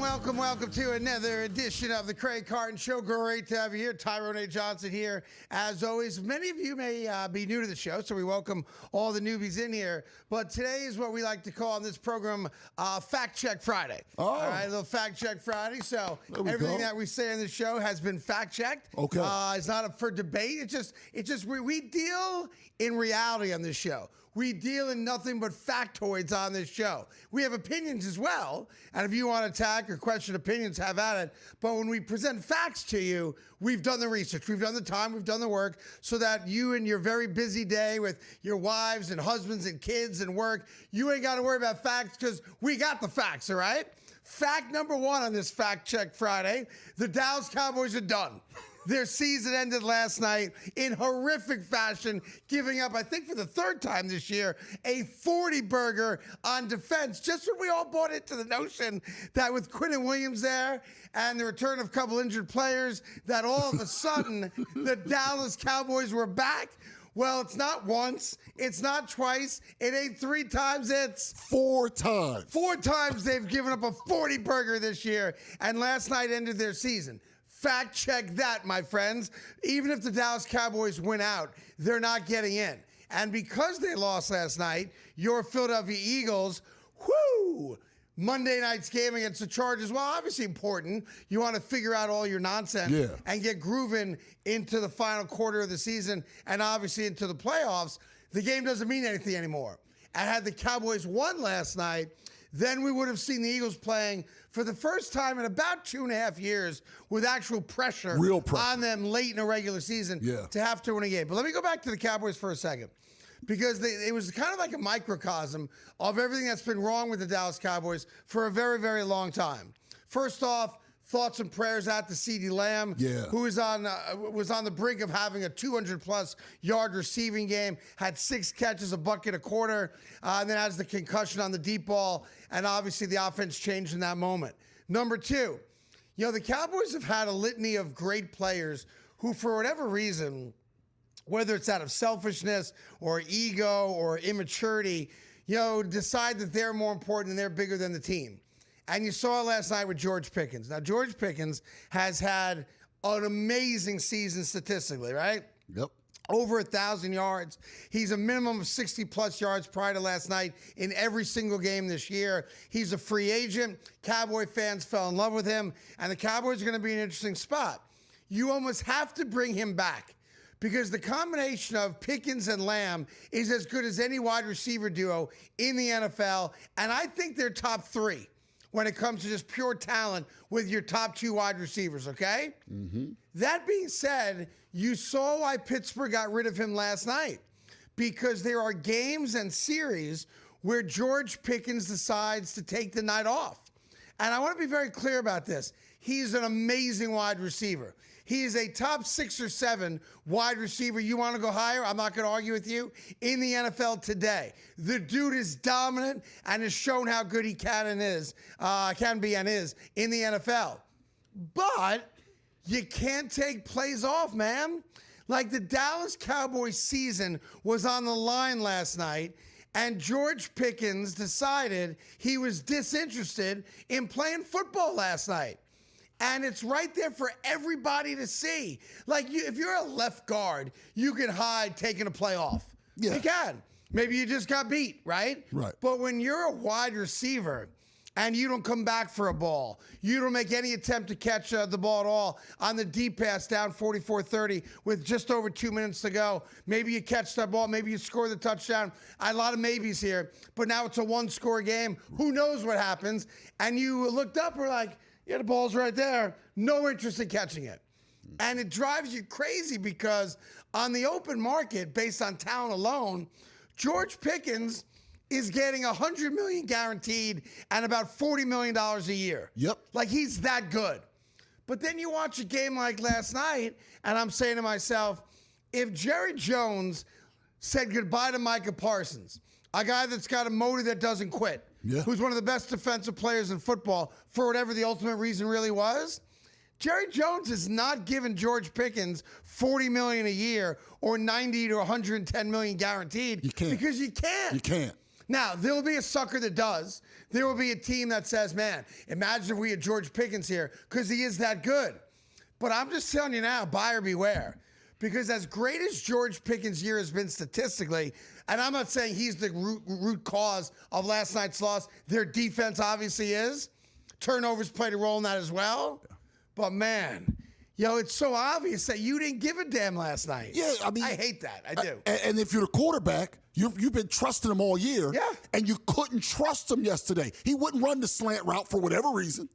Welcome to another edition of the Craig Carton Show. Great to have you here. Tyrone Johnson here. As always, many of you may be new to the show, so we welcome all the newbies in here. But today is what we like to call on this program Fact Check Friday. Oh. All right, a little Fact Check Friday. So everything that we say on the show has been fact checked. Okay. It's not up for debate. It's just we deal in reality on this show. We deal in nothing but factoids on this show. We have opinions as well, and if you want to attack or question opinions, have at it. But when we present facts to you, we've done the research, we've done the time, we've done the work, so that you in your very busy day with your wives and husbands and kids and work, you ain't got to worry about facts because we got the facts, all right? Fact number one on this Fact Check Friday, the Dallas Cowboys are done. Their season ended last night in horrific fashion, giving up, I think for the third time this year, a 40-burger on defense. Just when we all bought into the notion that with Quinn Williams there and the return of a couple injured players, that all of a sudden the Dallas Cowboys were back. Well, it's not once, it's not twice, it ain't three times, it's 4 times. 4 times they've given up a 40-burger this year, and last night ended their season. Fact check that, my friends. Even if the Dallas Cowboys win out, they're not getting in. And because they lost last night, your Philadelphia Eagles, Monday night's game against the Chargers, well, obviously important. You want to figure out all your nonsense and get grooving into the final quarter of the season and obviously into the playoffs. The game doesn't mean anything anymore. And had the Cowboys won last night, then we would have seen the Eagles playing for the first time in about 2.5 years with actual pressure, real pressure on them late in a regular season to have to win a game. But let me go back to the Cowboys for a second, because it was kind of like a microcosm of everything that's been wrong with the Dallas Cowboys for a very, very long time. First off, thoughts and prayers out to CeeDee Lamb, who was on the brink of having a 200-plus yard receiving game, had 6 catches, a bucket a quarter, and then has the concussion on the deep ball, and obviously the offense changed in that moment. Number 2, the Cowboys have had a litany of great players who, for whatever reason, whether it's out of selfishness or ego or immaturity, decide that they're more important and they're bigger than the team. And you saw it last night with George Pickens. Now, George Pickens has had an amazing season statistically, right? Yep. Over 1,000 yards. He's a minimum of 60-plus yards prior to last night in every single game this year. He's a free agent. Cowboy fans fell in love with him. And the Cowboys are going to be in an interesting spot. You almost have to bring him back, because the combination of Pickens and Lamb is as good as any wide receiver duo in the NFL. And I think they're top 3 when it comes to just pure talent with your top 2 wide receivers, okay? Mm-hmm. That being said, you saw why Pittsburgh got rid of him last night, because there are games and series where George Pickens decides to take the night off. And I want to be very clear about this. He's an amazing wide receiver. He is a top 6 or 7 wide receiver. You want to go higher? I'm not going to argue with you. In the NFL today, the dude is dominant and has shown how good he can be and is in the NFL. But you can't take plays off, man. Like the Dallas Cowboys season was on the line last night, and George Pickens decided he was disinterested in playing football last night. And it's right there for everybody to see. Like, if you're a left guard, you can hide taking a play off. Yeah. You can. Maybe you just got beat, right? Right. But when you're a wide receiver and you don't come back for a ball, you don't make any attempt to catch the ball at all on the deep pass down 44-30 with just over 2 minutes to go, maybe you catch that ball, maybe you score the touchdown. A lot of maybes here, but now it's a 1-score game. Who knows what happens? And you looked up and were like, yeah, the ball's right there. No interest in catching it. And it drives you crazy, because on the open market, based on talent alone, George Pickens is getting $100 million guaranteed and about $40 million a year. Yep. Like, he's that good. But then you watch a game like last night, and I'm saying to myself, if Jerry Jones said goodbye to Micah Parsons, a guy that's got a motor that doesn't quit, who's one of the best defensive players in football for whatever the ultimate reason really was, Jerry Jones is not giving George Pickens $40 million a year or $90 to $110 million guaranteed. You can't. Because you can't. You can't. Now, there'll be a sucker that does. There will be a team that says, man, imagine if we had George Pickens here, because he is that good. But I'm just telling you now, buyer beware. Because as great as George Pickens' year has been statistically, and I'm not saying he's the root cause of last night's loss, their defense obviously is. Turnovers played a role in that as well. Yeah. But man, it's so obvious that you didn't give a damn last night. Yeah, I mean, I hate that. I do. And if you're the quarterback, you've been trusting him all year. Yeah. And you couldn't trust him yesterday. He wouldn't run the slant route for whatever reason.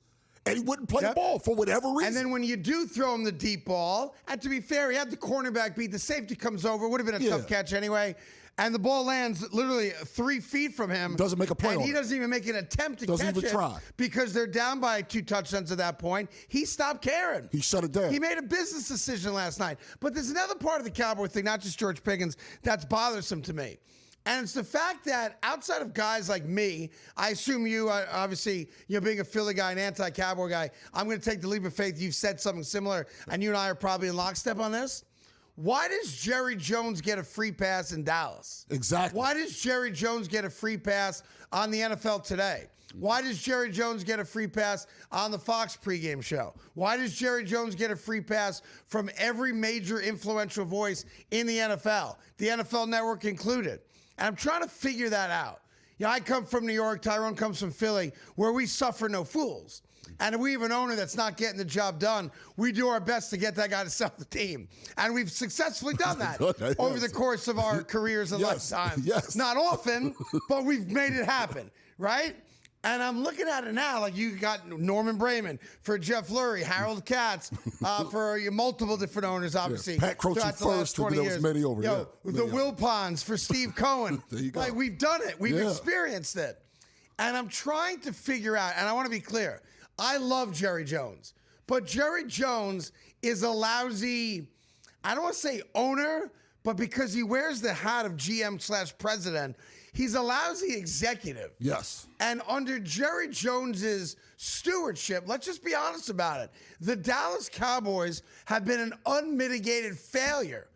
And he wouldn't play the ball for whatever reason. And then when you do throw him the deep ball, and to be fair, he had the cornerback beat. The safety comes over. Would have been a tough catch anyway. And the ball lands literally 3 feet from him. Doesn't make a play. And he doesn't even make an attempt to catch it. Doesn't even try. Because they're down by 2 touchdowns at that point. He stopped caring. He shut it down. He made a business decision last night. But there's another part of the Cowboy thing, not just George Pickens, that's bothersome to me. And it's the fact that outside of guys like me, I assume you, obviously, being a Philly guy, an anti-Cowboy guy, I'm going to take the leap of faith. You've said something similar, and you and I are probably in lockstep on this. Why does Jerry Jones get a free pass in Dallas? Exactly. Why does Jerry Jones get a free pass on the NFL Today? Why does Jerry Jones get a free pass on the Fox pregame show? Why does Jerry Jones get a free pass from every major influential voice in the NFL, the NFL Network included? And I'm trying to figure that out. I come from New York. Tyrone comes from Philly, where we suffer no fools. And if we have an owner that's not getting the job done, we do our best to get that guy to sell the team. And we've successfully done that over the course of our careers and lifetimes. Yes. Not often, but we've made it happen, right? And I'm looking at it now, like you got Norman Brayman for Jeff Lurie, Harold Katz for multiple different owners, obviously. Pat Croce first, there was many over. The Wilpons for Steve Cohen. There you go. Like, we've done it. We've experienced it. And I'm trying to figure out, and I want to be clear, I love Jerry Jones. But Jerry Jones is a lousy, I don't want to say owner, but because he wears the hat of GM/president, he's a lousy executive. Yes. And under Jerry Jones's stewardship, let's just be honest about it, the Dallas Cowboys have been an unmitigated failure.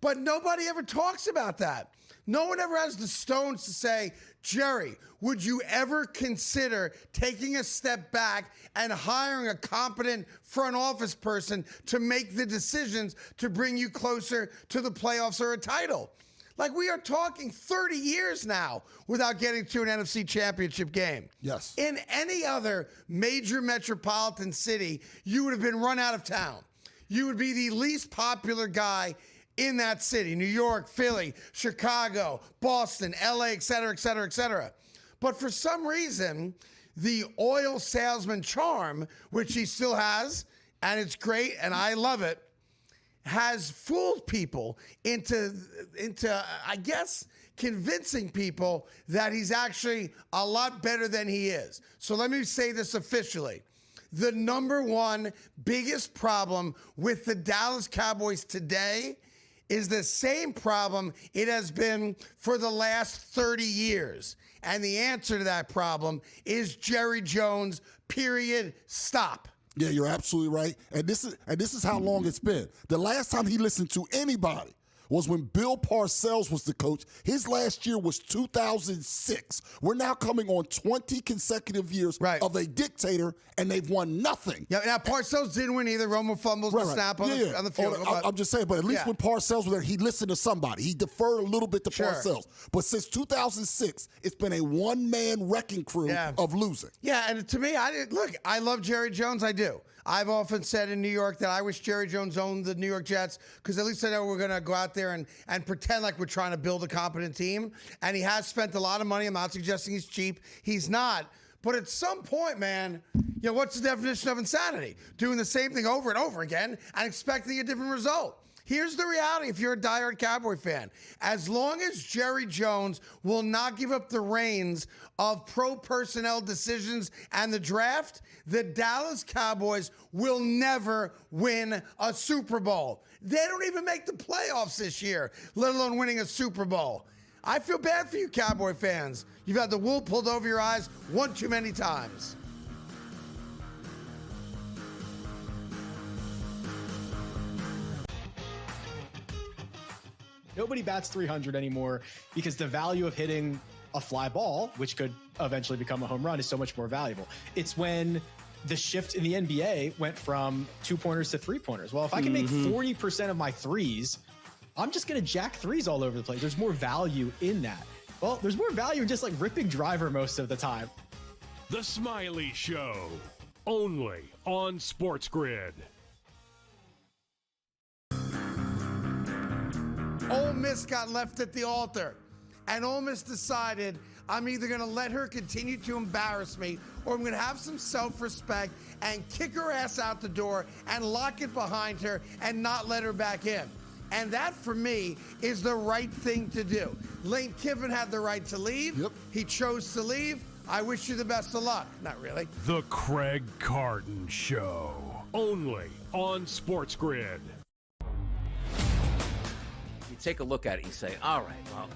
But nobody ever talks about that. No one ever has the stones to say, Jerry, would you ever consider taking a step back and hiring a competent front office person to make the decisions to bring you closer to the playoffs or a title? Like, we are talking 30 years now without getting to an NFC championship game. Yes. In any other major metropolitan city, you would have been run out of town. You would be the least popular guy in that city. New York, Philly, Chicago, Boston, LA, et cetera, et cetera, et cetera. But for some reason, the oil salesman charm, which he still has, and it's great, and I love it, has fooled people into I guess, convincing people that he's actually a lot better than he is. So let me say this officially. The number one biggest problem with the Dallas Cowboys today is the same problem it has been for the last 30 years. And the answer to that problem is Jerry Jones, period, stop. Yeah, you're absolutely right. And this is how long it's been. The last time he listened to anybody was when Bill Parcells was the coach. His last year was 2006. We're now coming on 20 consecutive years of a dictator, and they've won nothing. Yeah, now Parcells didn't win either. Romo fumbles the snap on the field. I'm just saying, but at least when Parcells was there, he listened to somebody. He deferred a little bit to Parcells. But since 2006, it's been a one-man wrecking crew of losing. Yeah, and to me, I love Jerry Jones. I do. I've often said in New York that I wish Jerry Jones owned the New York Jets, because at least I know we're going to go out there and pretend like we're trying to build a competent team. And he has spent a lot of money. I'm not suggesting he's cheap. He's not. But at some point, man, what's the definition of insanity? Doing the same thing over and over again and expecting a different result. Here's the reality if you're a diehard Cowboy fan. As long as Jerry Jones will not give up the reins of pro personnel decisions and the draft, the Dallas Cowboys will never win a Super Bowl. They don't even make the playoffs this year, let alone winning a Super Bowl. I feel bad for you Cowboy fans. You've had the wool pulled over your eyes one too many times. Nobody bats 300 anymore because the value of hitting a fly ball, which could eventually become a home run, is so much more valuable. It's when the shift in the NBA went from 2-pointers to 3-pointers. Well, if I can make 40% of my threes, I'm just going to jack threes all over the place. There's more value in that. Well, there's more value in just like ripping driver most of the time. The Smiley Show, only on SportsGrid. Ole Miss got left at the altar, and Ole Miss decided, I'm either going to let her continue to embarrass me, or I'm going to have some self-respect and kick her ass out the door and lock it behind her and not let her back in. And that, for me, is the right thing to do. Lane Kiffin had the right to leave. Yep. He chose to leave. I wish you the best of luck. Not really. The Craig Carton Show, only on SportsGrid. You take a look at it, you say, all right, well,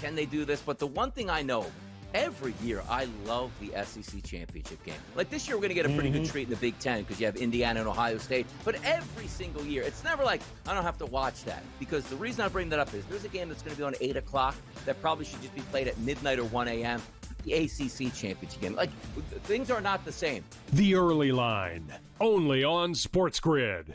can they do this? But the one thing I know, every year I love the SEC championship game. Like this year, we're going to get a pretty good treat in the Big Ten because you have Indiana and Ohio State. But every single year, it's never like I don't have to watch that. Because the reason I bring that up is there's a game that's going to be on 8 o'clock that probably should just be played at midnight or 1 a.m. The ACC championship game. Like, things are not the same. The Early Line, only on SportsGrid.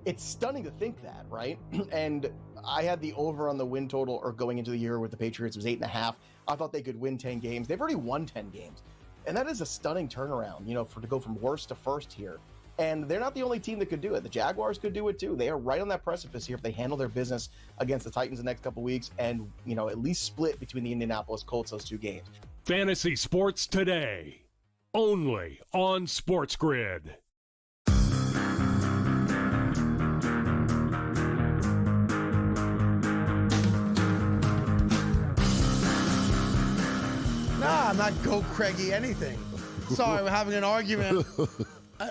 It's stunning to think that, right? And I had the over on the win total, or going into the year with the Patriots, was 8.5. I thought they could win 10 games. They've already won 10 games. And that is a stunning turnaround, to go from worst to first here. And they're not the only team that could do it. The Jaguars could do it too. They are right on that precipice here if they handle their business against the Titans the next couple weeks and, at least split between the Indianapolis Colts those two games. Fantasy Sports Today, only on SportsGrid. Nah, I'm not Go Craigie anything. Sorry, we're having an argument.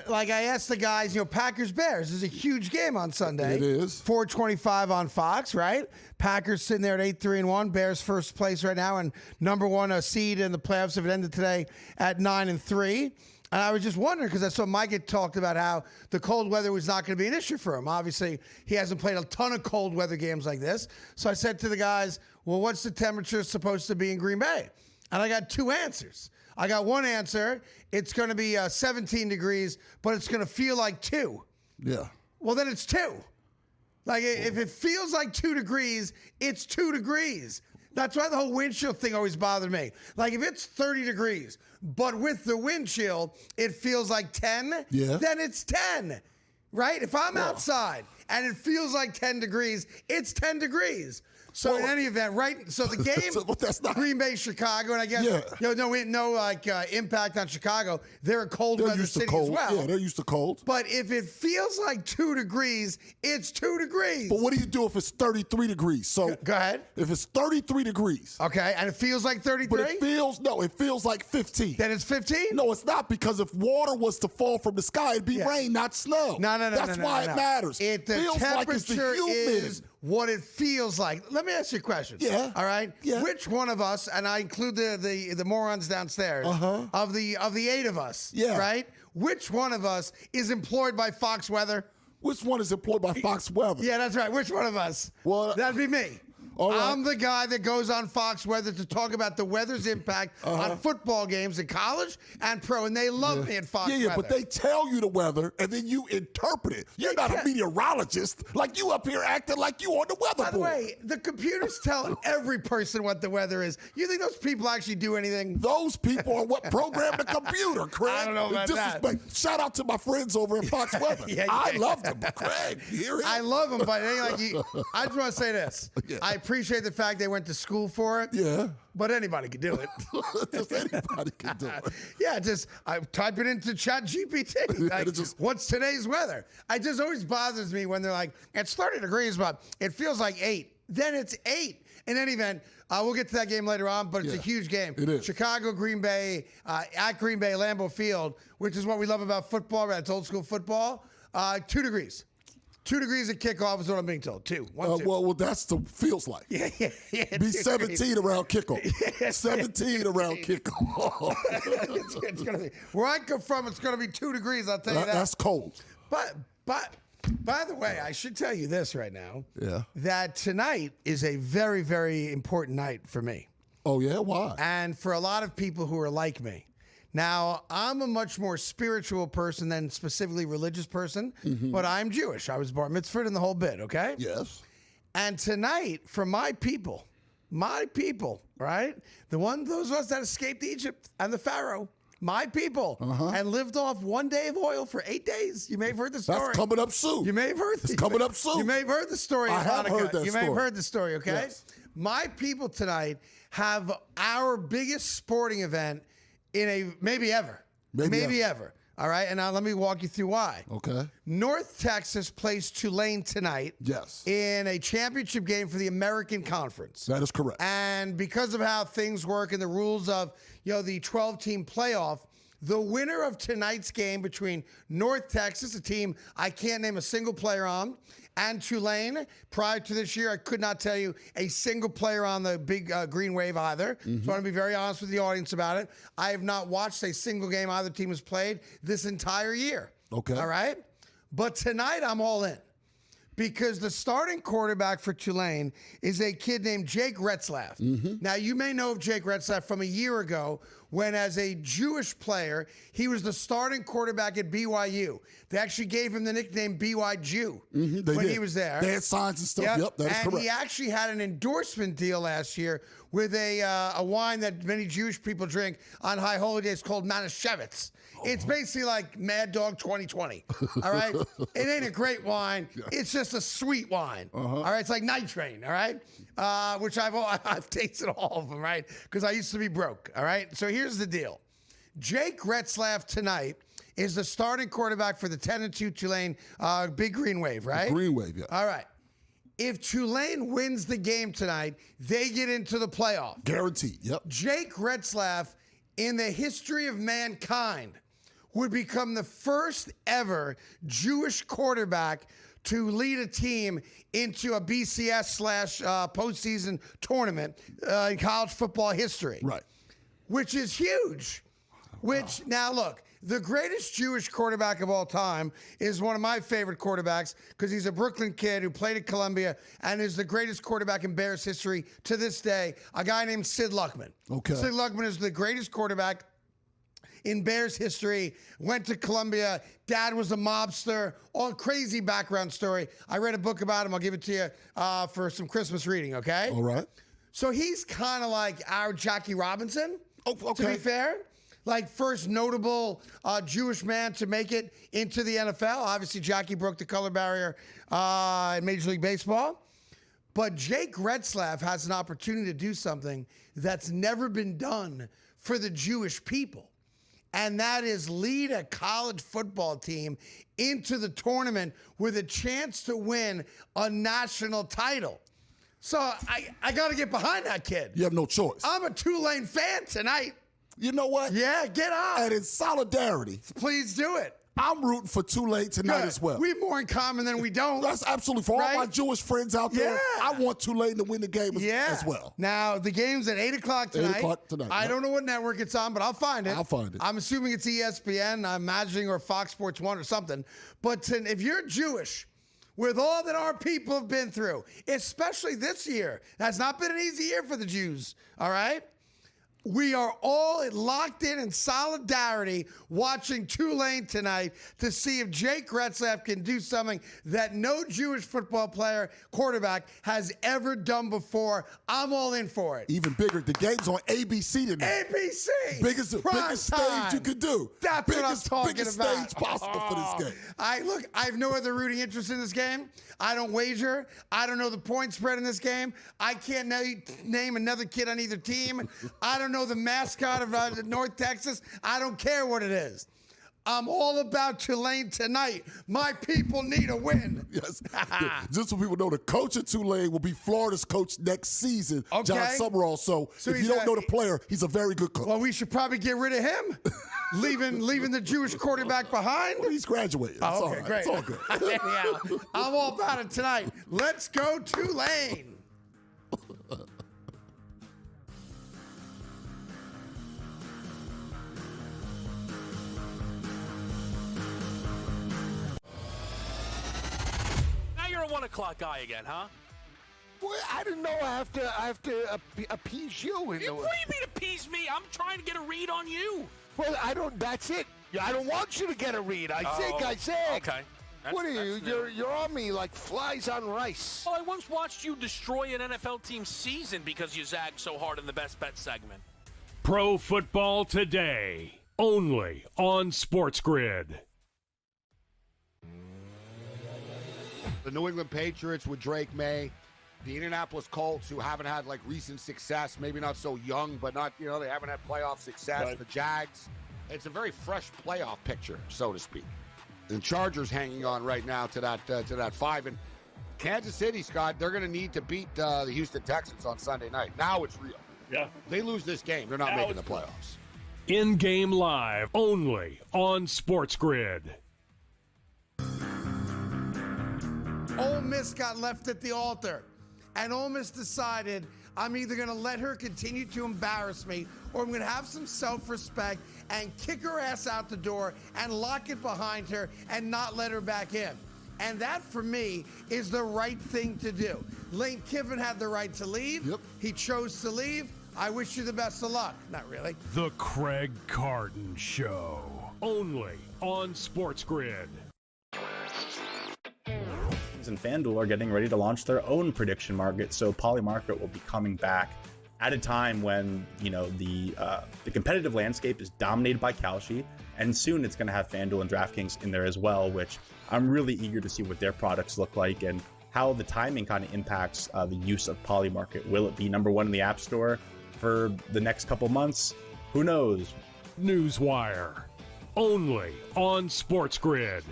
Like I asked the guys, Packers-Bears is a huge game on Sunday. It is. 4:25 on Fox, right? Packers sitting there at 8-3-1. Bears first place right now and number one seed in the playoffs if it ended today at 9-3. And I was just wondering because I saw Mike had talked about how the cold weather was not going to be an issue for him. Obviously, he hasn't played a ton of cold weather games like this. So I said to the guys, well, what's the temperature supposed to be in Green Bay? And I got two answers. I got one answer. It's going to be 17 degrees, but it's going to feel like 2. Yeah. Well, then it's 2. Like, if it feels like 2 degrees, it's 2 degrees. That's why the whole wind chill thing always bothered me. Like, if it's 30 degrees, but with the wind chill, it feels like 10, then it's 10, right? If I'm outside and it feels like 10 degrees, it's 10 degrees. So in any event, right? So the game, that's not Green Bay, Chicago, and I guess no impact on Chicago. They're a cold weather city as well. Yeah, they're used to cold. But if it feels like 2 degrees, it's 2 degrees. But what do you do if it's 33 degrees? So go ahead. If it's 33 degrees, okay, and it feels like 33, but it feels like 15. Then it's 15. No, it's not, because if water was to fall from the sky, it'd be rain, not snow. No. That's why it matters. The feels like it's the temperature humid. is what it feels like. Let me ask you a question. Yeah. All right. Yeah. Which one of us, and I include the morons downstairs, of the 8 of us, right? Which one of us is employed by Fox Weather? Which one is employed by Fox Weather? Yeah, that's right. Which one of us? Well, that'd be me. All right. I'm the guy that goes on Fox Weather to talk about the weather's impact on football games in college and pro, and they love me at Fox Weather. Yeah, but they tell you the weather, and then you interpret it. You're not a meteorologist. Like, you up here acting like you on the weather board. By the way, the computers tell every person what the weather is. You think those people actually do anything? Those people are what program the computer, Craig. I don't know about that. Shout out to my friends over at Fox Weather. I love them, Craig. Hear it? I love them, but it ain't like you. I just want to say this. I appreciate the fact they went to school for it. Yeah. But anybody could do it. Just anybody can do it. Yeah, I type it into ChatGPT. Like, what's today's weather? It just always bothers me when they're like, it's 30 degrees, but it feels like 8. Then it's 8. In any event, we'll get to that game later on, but it's a huge game. It is. Chicago, Green Bay, at Green Bay, Lambeau Field, which is what we love about football, right? It's old school football. 2 degrees. 2 degrees at kickoff is what I'm being told. 2. 1, 2. Well, that's the feels like. Yeah. Be 17 around kickoff. 17 around kickoff. It's gonna be where I come from. It's gonna be 2 degrees. I'll tell you that. That's cold. But By the way, I should tell you this right now. Yeah. That tonight is a very, very important night for me. Oh, yeah? Why? And for a lot of people who are like me. Now, I'm a much more spiritual person than specifically religious person, but I'm Jewish. I was bar mitzvahed and the whole bit, okay? Yes. And tonight, for my people, right? Those of us that escaped Egypt and the Pharaoh, my people, and lived off 1 day of oil for 8 days. You may have heard the story. That's coming up soon. You may have heard. It's coming up soon. You may have heard the story. I of have Hanukkah. heard that You may have story. heard the story. Okay. Yes. My people tonight have our biggest sporting event in maybe ever. Maybe ever. All right. And now let me walk you through why. Okay. North Texas plays Tulane tonight. Yes. In a championship game for the American Conference. That is correct. And because of how things work and the rules of, the 12-team playoff, the winner of tonight's game between North Texas, a team I can't name a single player on, and Tulane, prior to this year, I could not tell you a single player on the big green wave either. So I want to be very honest with the audience about it. I have not watched a single game either team has played this entire year. Okay. All right? But tonight, I'm all in. Because the starting quarterback for Tulane is a kid named Jake Retzlaff. Now, you may know of Jake Retzlaff from a year ago when, as a Jewish player, he was the starting quarterback at BYU. They actually gave him the nickname BY Jew when he was there. They had signs and stuff. Yep, that is correct. And he actually had an endorsement deal last year with a wine that many Jewish people drink on high holy days called Manischewitz. It's basically like Mad Dog 2020. All right? It ain't a great wine. It's just a sweet wine. All right? It's like Night Train. All right? Which I've tasted all of them, right? Because I used to be broke. All right? So here's the deal. Jake Retzlaff tonight is the starting quarterback for the 10-2 Tulane Big Green Wave, right? Green Wave, yeah. All right. If Tulane wins the game tonight, they get into the playoff. Guaranteed, yep. Jake Retzlaff, in the history of mankind, would become the first ever Jewish quarterback to lead a team into a BCS / postseason tournament in college football history. Right. Which is huge. Now look, the greatest Jewish quarterback of all time is one of my favorite quarterbacks because he's a Brooklyn kid who played at Columbia and is the greatest quarterback in Bears history to this day, a guy named Sid Luckman. Okay. Sid Luckman is the greatest quarterback in Bears history, went to Columbia, dad was a mobster, all crazy background story. I read a book about him. I'll give it to you for some Christmas reading, okay? All right. So he's kind of like our Jackie Robinson, okay. To be fair. Like first notable Jewish man to make it into the NFL. Obviously, Jackie broke the color barrier in Major League Baseball. But Jake Retzlaff has an opportunity to do something that's never been done for the Jewish people. And that is lead a college football team into the tournament with a chance to win a national title. So I got to get behind that kid. You have no choice. I'm a Tulane fan tonight. You know what? Yeah, get on. And in solidarity, Please do it. I'm rooting for Tulane tonight Good. as well. We have more in common than we don't. That's absolutely for all my Jewish friends out there. Yeah. I want Tulane to win the game as well. Now, the game's at 8 o'clock tonight. 8 o'clock tonight. I don't know what network it's on, but I'll find it. I'll find it. I'm assuming it's ESPN, I'm imagining, or Fox Sports 1 or something. But if you're Jewish, with all that our people have been through, especially this year, that's not been an easy year for the Jews, all right? We are all locked in solidarity watching Tulane tonight to see if Jake Retzlaff can do something that no Jewish football player, quarterback, has ever done before. I'm all in for it. Even bigger, the game's on ABC tonight. ABC! Biggest stage you could do. That's what I'm talking biggest about. stage possible for this game. I have no other rooting interest in this game. I don't wager. I don't know the point spread in this game. I can't name another kid on either team. I don't know the mascot of North Texas. I don't care what it is. I'm all about Tulane tonight. My people need a win. Yes. Just so people know, the coach of Tulane will be Florida's coach next season, John Summerall. So if you don't know the player, he's a very good coach. Well, we should probably get rid of him, leaving the Jewish quarterback behind. Well, he's graduating. Oh, it's okay, all right. great. It's all good. Yeah, I'm all about it tonight. Let's go Tulane. 1 o'clock guy again, huh? Well, I didn't know I have to appease you. What do you mean appease me? I'm trying to get a read on you. Well, I don't. That's it. I don't want you to get a read. I said. Okay. What are you? You're on me like flies on rice. Well, I once watched you destroy an NFL team's season because you zagged so hard in the best bet segment. Pro Football Today, only on SportsGrid. The New England Patriots with Drake May, the Indianapolis Colts, who haven't had like recent success, maybe not so young, but not, they haven't had playoff success. Right. The Jags, it's a very fresh playoff picture, so to speak. And Chargers hanging on right now to that 5. And Kansas City, Scott, they're going to need to beat the Houston Texans on Sunday night. Now it's real. Yeah. They lose this game, they're not making the playoffs. In-game live, only on SportsGrid. Ole Miss got left at the altar, and Ole Miss decided, I'm either going to let her continue to embarrass me, or I'm going to have some self-respect and kick her ass out the door and lock it behind her and not let her back in. And that, for me, is the right thing to do. Lane Kiffin had the right to leave. Yep. He chose to leave. I wish you the best of luck. Not really. The Craig Carton Show, only on SportsGrid. And FanDuel are getting ready to launch their own prediction market, so Polymarket will be coming back at a time when the competitive landscape is dominated by Kalshi, and soon it's going to have FanDuel and DraftKings in there as well, which I'm really eager to see what their products look like and how the timing kind of impacts the use of Polymarket. Will it be number 1 in the App Store for the next couple months? Who knows? Newswire, only on SportsGrid.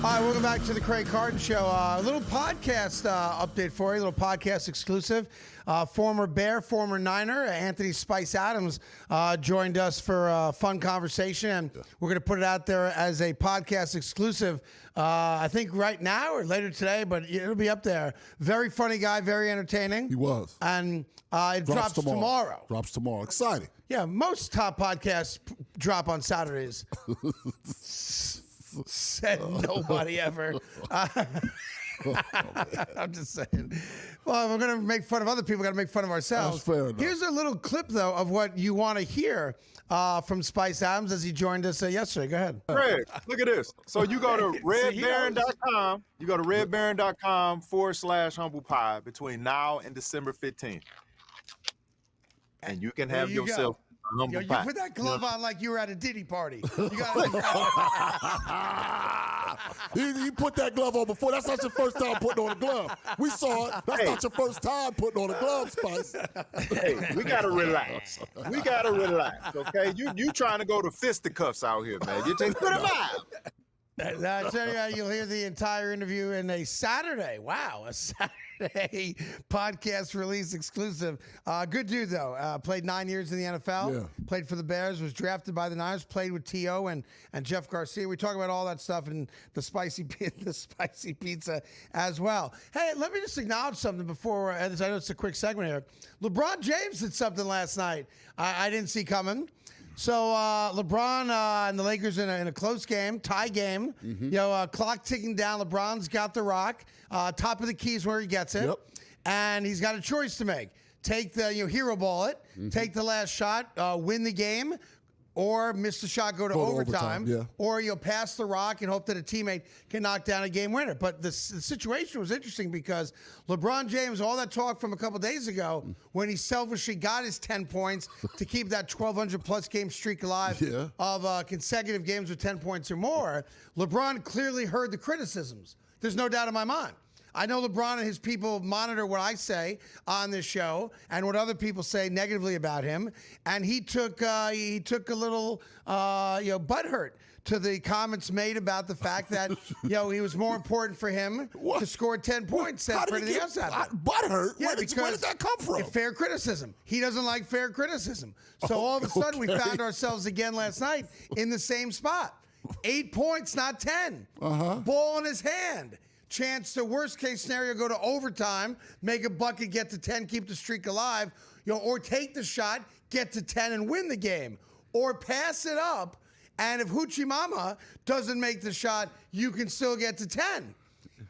Hi, welcome back to the Craig Carton Show. A little podcast update for you, a little podcast exclusive. Former Bear, former Niner, Anthony Spice Adams joined us for a fun conversation, and we're going to put it out there as a podcast exclusive, I think right now or later today, but it'll be up there. Very funny guy, very entertaining. He was. And it drops tomorrow. Drops tomorrow. Exciting. Yeah, most top podcasts drop on Saturdays. Said nobody ever. I'm just saying. Well, if we're going to make fun of other people, we've got to make fun of ourselves. That's fair enough. Here's a little clip, though, of what you want to hear from Spice Adams as he joined us yesterday. Go ahead. Greg, look at this. So you go to redbaron.com. You go to redbaron.com/humble pie between now and December 15th. And you can have yourself a humble you pie. put that glove on like you were at a Diddy party. You put that glove on before. That's not your first time putting on a glove. We saw it. That's not your first time putting on a glove, Spice. Hey, we gotta relax. We gotta relax, okay? You trying to go to fisticuffs out here, man. You just put them out. I'll tell you, you'll hear the entire interview in a Saturday. Wow, a Saturday podcast release exclusive. Good dude, though. Played 9 years in the NFL. Yeah. Played for the Bears. Was drafted by the Niners. Played with T.O. and Jeff Garcia. We talk about all that stuff and the spicy pizza as well. Hey, let me just acknowledge something before. I know it's a quick segment here. LeBron James did something last night I didn't see coming. So LeBron and the Lakers in a close game, tie game. Mm-hmm. Clock ticking down. LeBron's got the rock. Top of the key is where he gets it. Yep. And he's got a choice to make. Take the hero ball it, take the last shot, win the game, or miss the shot, go to overtime. Yeah. Or you'll pass the rock and hope that a teammate can knock down a game winner. But the situation was interesting because LeBron James, all that talk from a couple days ago, when he selfishly got his 10 points to keep that 1,200-plus game streak alive of consecutive games with 10 points or more, LeBron clearly heard the criticisms. There's no doubt in my mind. I know LeBron and his people monitor what I say on this show and what other people say negatively about him, and he took a little butthurt to the comments made about the fact that he was more important for him to score 10 points than for anything else happened. Butthurt? Yeah, where did that come from? Fair criticism. He doesn't like fair criticism. So all of a sudden we found ourselves again last night in the same spot. 8 points, not 10. Ball in his hand. chance to worst case scenario go to overtime, make a bucket, get to 10, keep the streak alive, or take the shot, get to 10 and win the game, or pass it up. And if Hoochie Mama doesn't make the shot, you can still get to 10.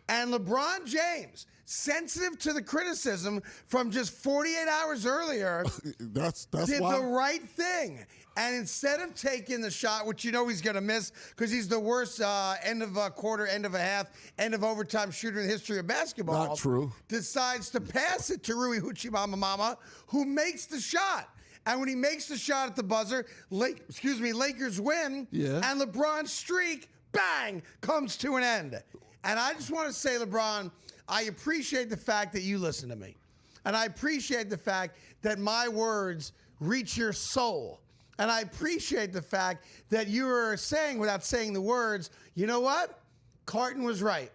And LeBron James, sensitive to the criticism from just 48 hours earlier, that's did why. the right thing. And instead of taking the shot, which you know he's going to miss because he's the worst end of a quarter, end of a half, end of overtime shooter in the history of basketball. Not true. Decides to pass it to Rui Hoochie Mama, who makes the shot. And when he makes the shot at the buzzer, Lakers win. Yeah. And LeBron's streak, bang, comes to an end. And I just want to say, LeBron, I appreciate the fact that you listen to me. And I appreciate the fact that my words reach your soul. And I appreciate the fact that you are saying, without saying the words, you know what? Carton was right.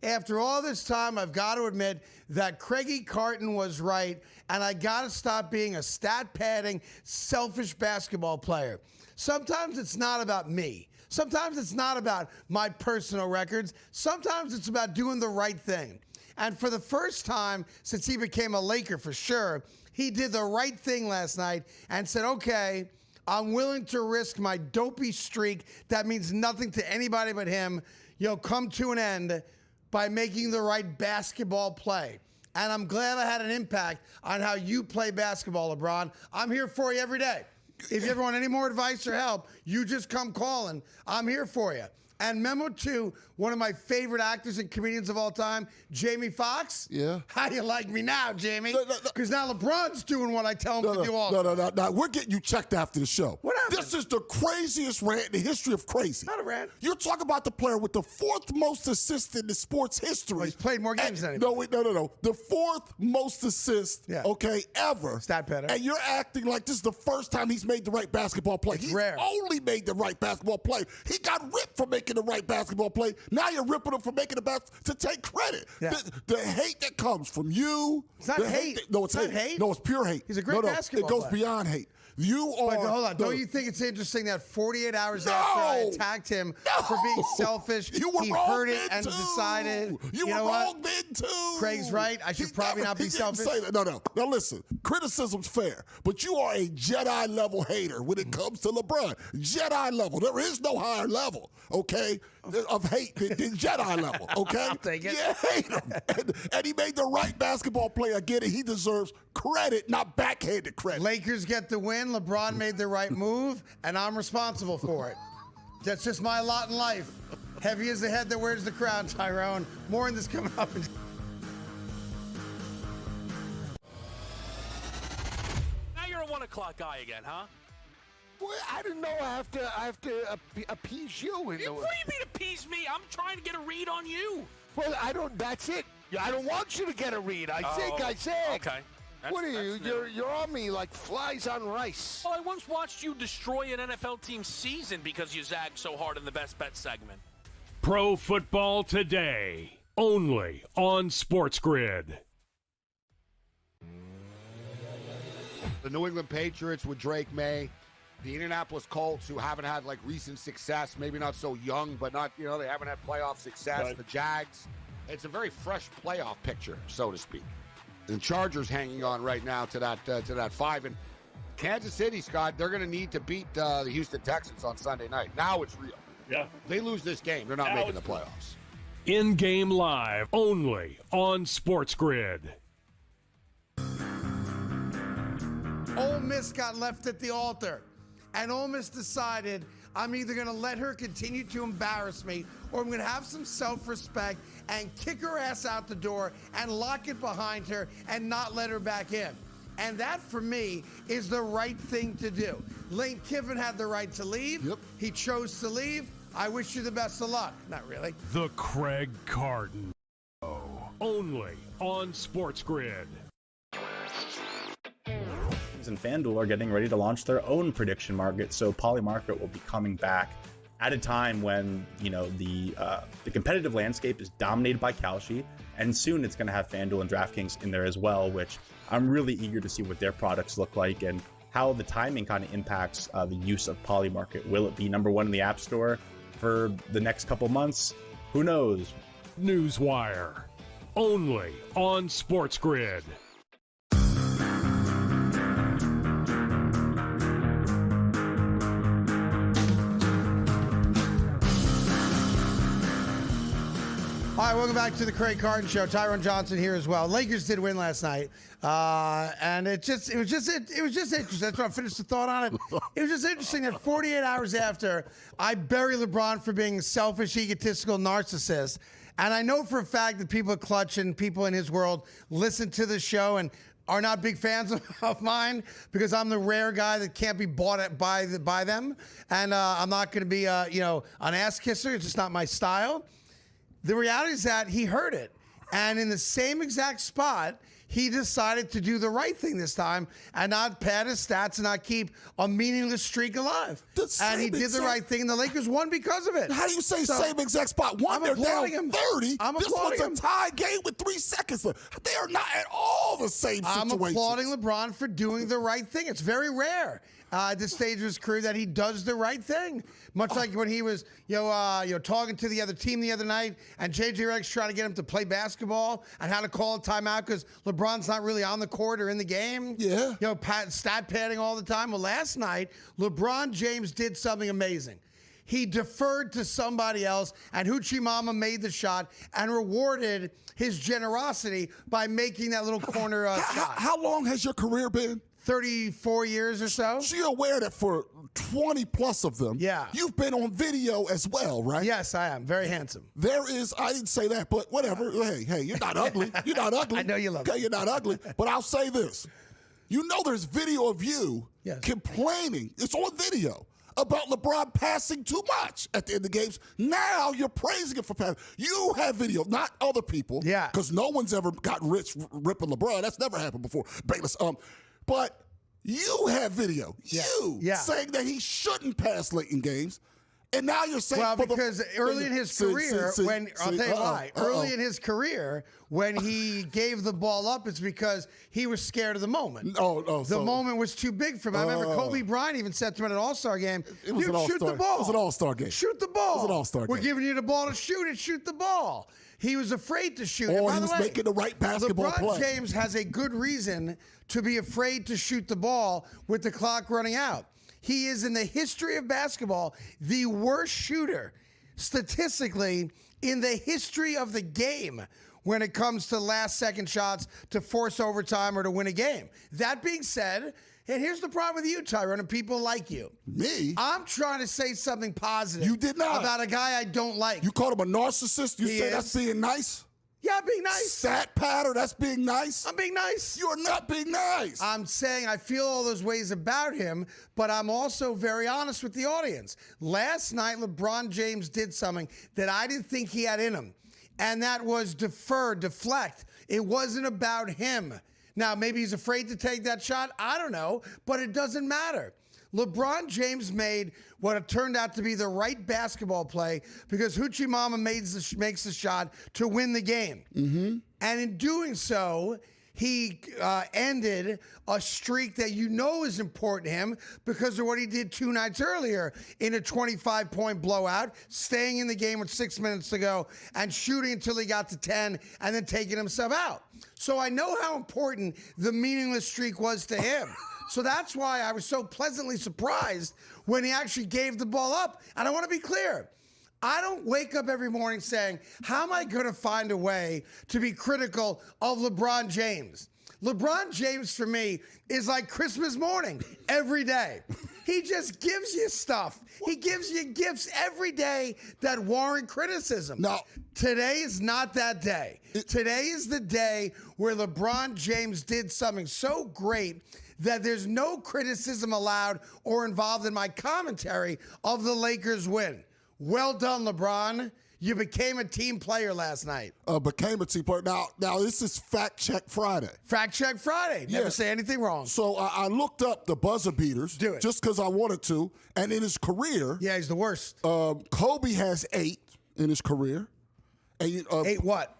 After all this time, I've got to admit that Craigie Carton was right, and I got to stop being a stat-padding, selfish basketball player. Sometimes it's not about me. Sometimes it's not about my personal records. Sometimes it's about doing the right thing. And for the first time since he became a Laker for sure, he did the right thing last night and said, okay, I'm willing to risk my dopey streak that means nothing to anybody but him, come to an end by making the right basketball play. And I'm glad I had an impact on how you play basketball, LeBron. I'm here for you every day. If you ever want any more advice or help, you just come calling. I'm here for you. And memo to one of my favorite actors and comedians of all time, Jamie Foxx. Yeah. How do you like me now, Jamie? Because now LeBron's doing what I tell him to do all the time. No. We're getting you checked after the show. What happened? This is the craziest rant in the history of crazy. Not a rant. You're talking about the player with the fourth most assists in the sports history. Well, he's played more games than him. No. The fourth most assists, ever. Stat pattern. And you're acting like this is the first time he's made the right basketball play. He's rare. only made the right basketball play. He got ripped for making the right basketball play. Now you're ripping him for making the best to take credit. Yeah. The hate that comes from you. It's not hate. It's hate. No, it's pure hate. He's a great basketball It goes player. beyond hate. You are. But hold on. Don't you think it's interesting that 48 hours after I attacked him for being selfish, he wrong heard it and too. decided, you know were what? wrong then too. Craig's right. I should probably not be selfish. Say that. No. Now listen, criticism's fair, but you are a Jedi level hater when it comes to LeBron. Jedi level. There is no higher level, okay, of hate than Jedi level, okay? I'll take it. You hate him. And he made the right basketball play. I get it. He deserves credit, not backhanded credit. Lakers get the win. LeBron made the right move, and I'm responsible for it. That's just my lot in life. Heavy is the head that wears the crown, Tyrone. More on this coming up. Now you're a 1 o'clock guy again, huh? Well, I didn't know I have to appease you. What do you mean appease me? I'm trying to get a read on you. Well, I don't. That's it. I don't want you to get a read. I said. Okay. What are you? You're on me like flies on rice. Well, I once watched you destroy an NFL team's season because you zagged so hard in the best bet segment. Pro Football Today, only on SportsGrid. The New England Patriots with Drake May, the Indianapolis Colts, who haven't had recent success, maybe not so young, but not, they haven't had playoff success. Right. The Jags, it's a very fresh playoff picture, so to speak. And Chargers hanging on right now to that 5. And Kansas City, Scott, they're going to need to beat the Houston Texans on Sunday night. Now it's real. Yeah. They lose this game, they're not making the playoffs. In-game live, only on SportsGrid. Ole Miss got left at the altar, and Ole Miss decided, I'm either going to let her continue to embarrass me, or I'm going to have some self-respect and kick her ass out the door and lock it behind her and not let her back in. And that, for me, is the right thing to do. Lane Kiffin had the right to leave. Yep. He chose to leave. I wish you the best of luck. Not really. The Craig Carton Show, only on SportsGrid. And FanDuel are getting ready to launch their own prediction market, so Polymarket will be coming back at a time when the competitive landscape is dominated by Kalshi, and soon it's going to have FanDuel and DraftKings in there as well, which I'm really eager to see what their products look like and how the timing kind of impacts the use of Polymarket. Will it be number one in the App Store for the next couple months? Who knows? Newswire. Only on SportsGrid. All right, welcome back to the Craig Carton Show. Tyrone Johnson here as well. Lakers did win last night, and it was just interesting. That's why I finished the thought on it. It was just interesting that 48 hours after, I bury LeBron for being a selfish, egotistical narcissist, and I know for a fact that people at Clutch and people in his world listen to the show and are not big fans of mine because I'm the rare guy that can't be bought by them, and I'm not going to be an ass kisser. It's just not my style. The reality is that he heard it, and in the same exact spot, he decided to do the right thing this time and not pad his stats and not keep a meaningless streak alive. And he did the right thing, and the Lakers won because of it. How do you say same exact spot? One, they're down 30. This was a tie game with 3 seconds left. They are not at all the same situation. I'm applauding LeBron for doing the right thing. It's very rare at this stage of his career that he does the right thing. Much like when he was, talking to the other team the other night, and JJ Redick's trying to get him to play basketball and how to call a timeout because LeBron's not really on the court or in the game. Yeah. Stat padding all the time. Well, last night, LeBron James did something amazing. He deferred to somebody else, and Hoochie Mama made the shot and rewarded his generosity by making that little corner shot. How long has your career been? 34 years or so. So you're aware that for 20 plus of them, you've been on video as well, right? Yes, I am. Very handsome. There is, I didn't say that, but whatever. Hey, you're not ugly. You're not ugly. I know you love it. You're not ugly. But I'll say this. You know there's video of you complaining. It's on video about LeBron passing too much at the end of the games. Now you're praising him for passing. You have video, not other people. Yeah. Because no one's ever got rich ripping LeBron. That's never happened before. Bayless. But you have video, saying that he shouldn't pass late in games, and now you're saying because early in his career, early in his career, when he gave the ball up, it's because he was scared of the moment. The moment was too big for him. I remember Kobe Bryant even said to him at an All-Star game, "It was an All-Star. Shoot the ball. It was an All-Star game. Shoot the ball. It was an All-Star game. We're giving you the ball to shoot it. Shoot the ball." He was afraid to shoot. Or he was making the right basketball play. LeBron James has a good reason to be afraid to shoot the ball with the clock running out. He is, in the history of basketball, the worst shooter, statistically, in the history of the game when it comes to last-second shots to force overtime or to win a game. That being said, and here's the problem with you, Tyrone, and people like you. Me? I'm trying to say something positive. You did not. About a guy I don't like. You called him a narcissist? You say that's being nice? Yeah, being nice. Stat patter, that's being nice? I'm being nice. You're not being nice. I'm saying I feel all those ways about him, but I'm also very honest with the audience. Last night, LeBron James did something that I didn't think he had in him, and that was deflect. It wasn't about him. Now, maybe he's afraid to take that shot. I don't know, but it doesn't matter. LeBron James made what turned out to be the right basketball play because Hoochie Mama makes the shot to win the game. Mm-hmm. And in doing so, he ended a streak that you know is important to him because of what he did 2 nights earlier in a 25-point blowout, staying in the game with 6 minutes to go and shooting until he got to 10 and then taking himself out. So I know how important the meaningless streak was to him. So that's why I was so pleasantly surprised when he actually gave the ball up. And I want to be clear. I don't wake up every morning saying, how am I going to find a way to be critical of LeBron James? LeBron James, for me, is like Christmas morning every day. He just gives you stuff. He gives you gifts every day that warrant criticism. No. Today is not that day. Today is the day where LeBron James did something so great that there's no criticism allowed or involved in my commentary of the Lakers win. Well done, LeBron. You became a team player last night. Became a team player. Now this is Fact Check Friday. Fact Check Friday. Never say anything wrong. So I looked up the buzzer beaters. Do it. Just because I wanted to. And in his career. Yeah, he's the worst. Kobe has 8 in his career. And, 8 what?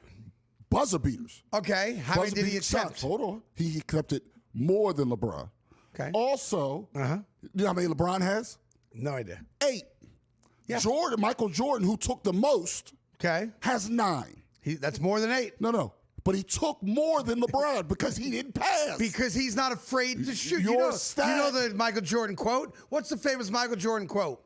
Buzzer beaters. Okay. How many did he attempt? Hold on. He attempted more than LeBron. Okay. Also, you know how many LeBron has? No idea. 8. Yeah. Michael Jordan, who took the most, has 9. That's more than 8. No. But he took more than LeBron because he didn't pass. Because he's not afraid to shoot. Your You know stat- the Michael Jordan quote? What's the famous Michael Jordan quote?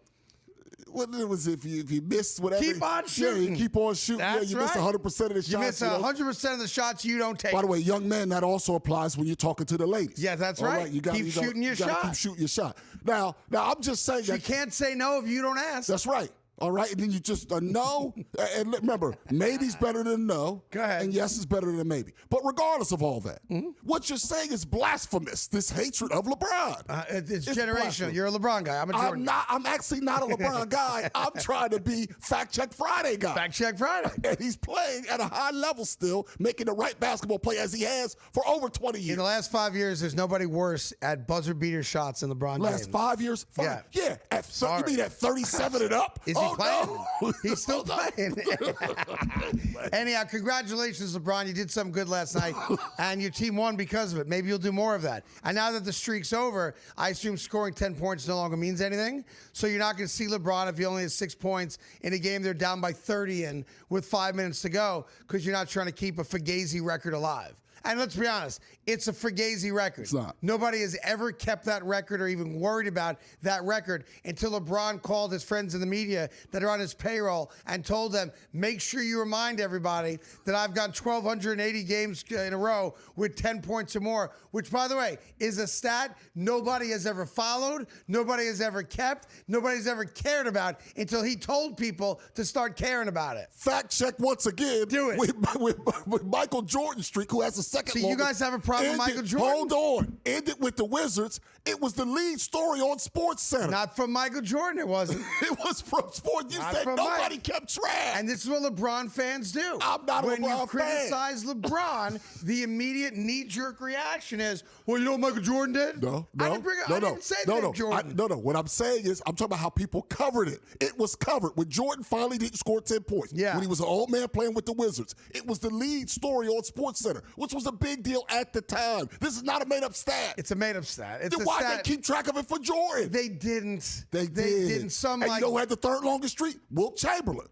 What it was if you miss whatever. Keep on shooting. Yeah, you keep on shooting. That's you miss 100% of the shots. You miss 100% of the shots you don't take. By the way, young man, that also applies when you're talking to the ladies. Yeah, that's All right. You Keep shooting your shot. Keep shooting your shot. Now I'm just saying You that can't say no if you don't ask. That's right. All right, and then you just no, and remember, maybe's better than no. Go ahead. And yes is better than maybe. But regardless of all that, what you're saying is blasphemous. This hatred of LeBron. It's generational. blasphemous. You're a LeBron guy. I'm a Jordan guy. I'm actually not a LeBron guy. I'm trying to be Fact Check Friday guy. Fact Check Friday. And he's playing at a high level still, making the right basketball play as he has for over 20 years. In the last 5 years, there's nobody worse at buzzer beater shots than LeBron James. Last 5 years? Yeah. You mean at 37 and up? Is he playing? No. He's still playing. Anyhow, congratulations, LeBron. You did something good last night, and your team won because of it. Maybe you'll do more of that. And now that the streak's over, I assume scoring 10 points no longer means anything. So you're not going to see LeBron if he only has 6 points in a game they're down by 30 in with 5 minutes to go because you're not trying to keep a Fugazi record alive. And let's be honest, it's a Fugazi record. It's not. Nobody has ever kept that record or even worried about that record until LeBron called his friends in the media that are on his payroll and told them, make sure you remind everybody that I've gone 1,280 games in a row with 10 points or more, which, by the way, is a stat nobody has ever followed, nobody has ever kept, nobody's ever cared about until he told people to start caring about it. Fact check once again. Do it. With Michael Jordan streak, who has a second See, you guys have a problem with Michael Jordan? Hold on. Ended with the Wizards. It was the lead story on SportsCenter. Not from Michael Jordan, it wasn't. It was from Sports. You Not said from nobody Mike. kept track. And this is what LeBron fans do. I'm not a when LeBron you fan. criticize LeBron, the immediate knee-jerk reaction is, well, you know what Michael Jordan did? No. I didn't say the name Jordan. No. What I'm saying is, I'm talking about how people covered it. It was covered. When Jordan finally didn't score 10 points, when he was an old man playing with the Wizards, it was the lead story on SportsCenter, which was a big deal at the time. This is not a made-up stat. It's a made-up stat. Then why they keep track of it for Jordan? They didn't. They did. Some and you know who had the third longest streak? Wilt Chamberlain.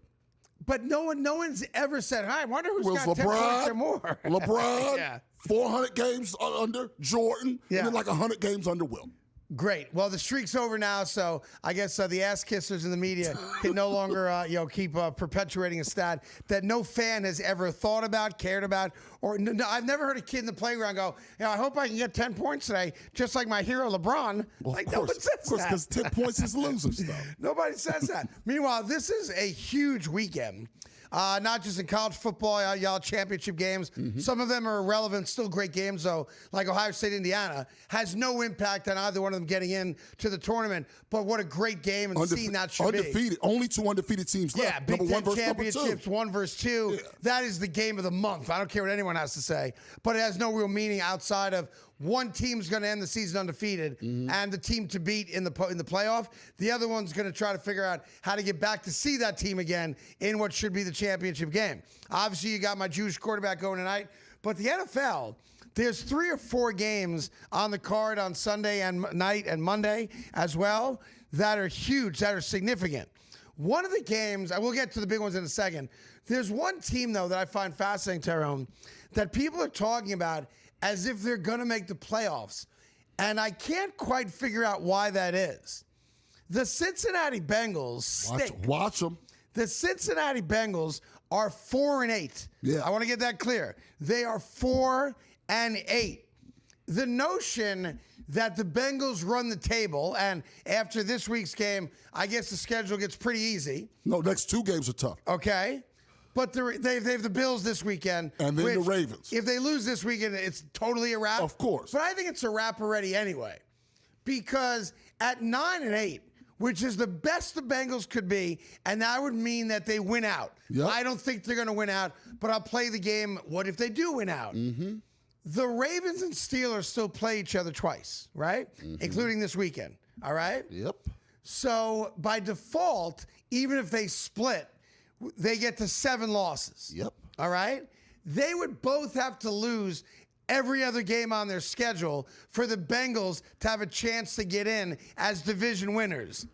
But no one's ever said, I wonder who's got 10 LeBron, points or more. LeBron, 400 games under Jordan, and then like 100 games under Wilt. Great. Well, the streak's over now, so I guess the ass kissers in the media can no longer, keep perpetuating a stat that no fan has ever thought about, cared about, or I've never heard a kid in the playground go, I hope I can get 10 points today, just like my hero LeBron. Well, like, of no one course, says that. because 10 points is losers, though. Nobody says that. Meanwhile, this is a huge weekend. Not just in college football, y'all championship games. Some of them are irrelevant, still great games, though, like Ohio State, Indiana, has no impact on either one of them getting in to the tournament. But what a great game and seeing that should be. Undefeated. Only 2 undefeated teams left. Yeah, Big number Ten 1 versus championships, number 2. 1 versus 2. Yeah. That is the game of the month. I don't care what anyone has to say. But it has no real meaning outside of one team's going to end the season undefeated and the team to beat in the playoff. The other one's going to try to figure out how to get back to see that team again in what should be the championship game. Obviously, you got my Jewish quarterback going tonight. But the NFL, there's 3 or 4 games on the card on Sunday and night and Monday as well that are huge, that are significant. One of the games, I will get to the big ones in a second. There's one team, though, that I find fascinating, Tyrone, that people are talking about as if they're going to make the playoffs. And I can't quite figure out why that is. The Cincinnati Bengals stink. Watch them. The Cincinnati Bengals are 4-8. Yeah. I want to get that clear. They are 4-8. The notion that the Bengals run the table, and after this week's game, I guess the schedule gets pretty easy. No, next 2 games are tough. Okay. But they have the Bills this weekend. And then the Ravens. If they lose this weekend, it's totally a wrap. Of course. But I think it's a wrap already anyway. Because at 9-8, which is the best the Bengals could be, and that would mean that they win out. Yep. I don't think they're going to win out, but I'll play the game. What if they do win out? The Ravens and Steelers still play each other twice, right? Including this weekend, all right? Yep. So by default, even if they split, they get to 7 losses. Yep. All right? They would both have to lose every other game on their schedule for the Bengals to have a chance to get in as division winners.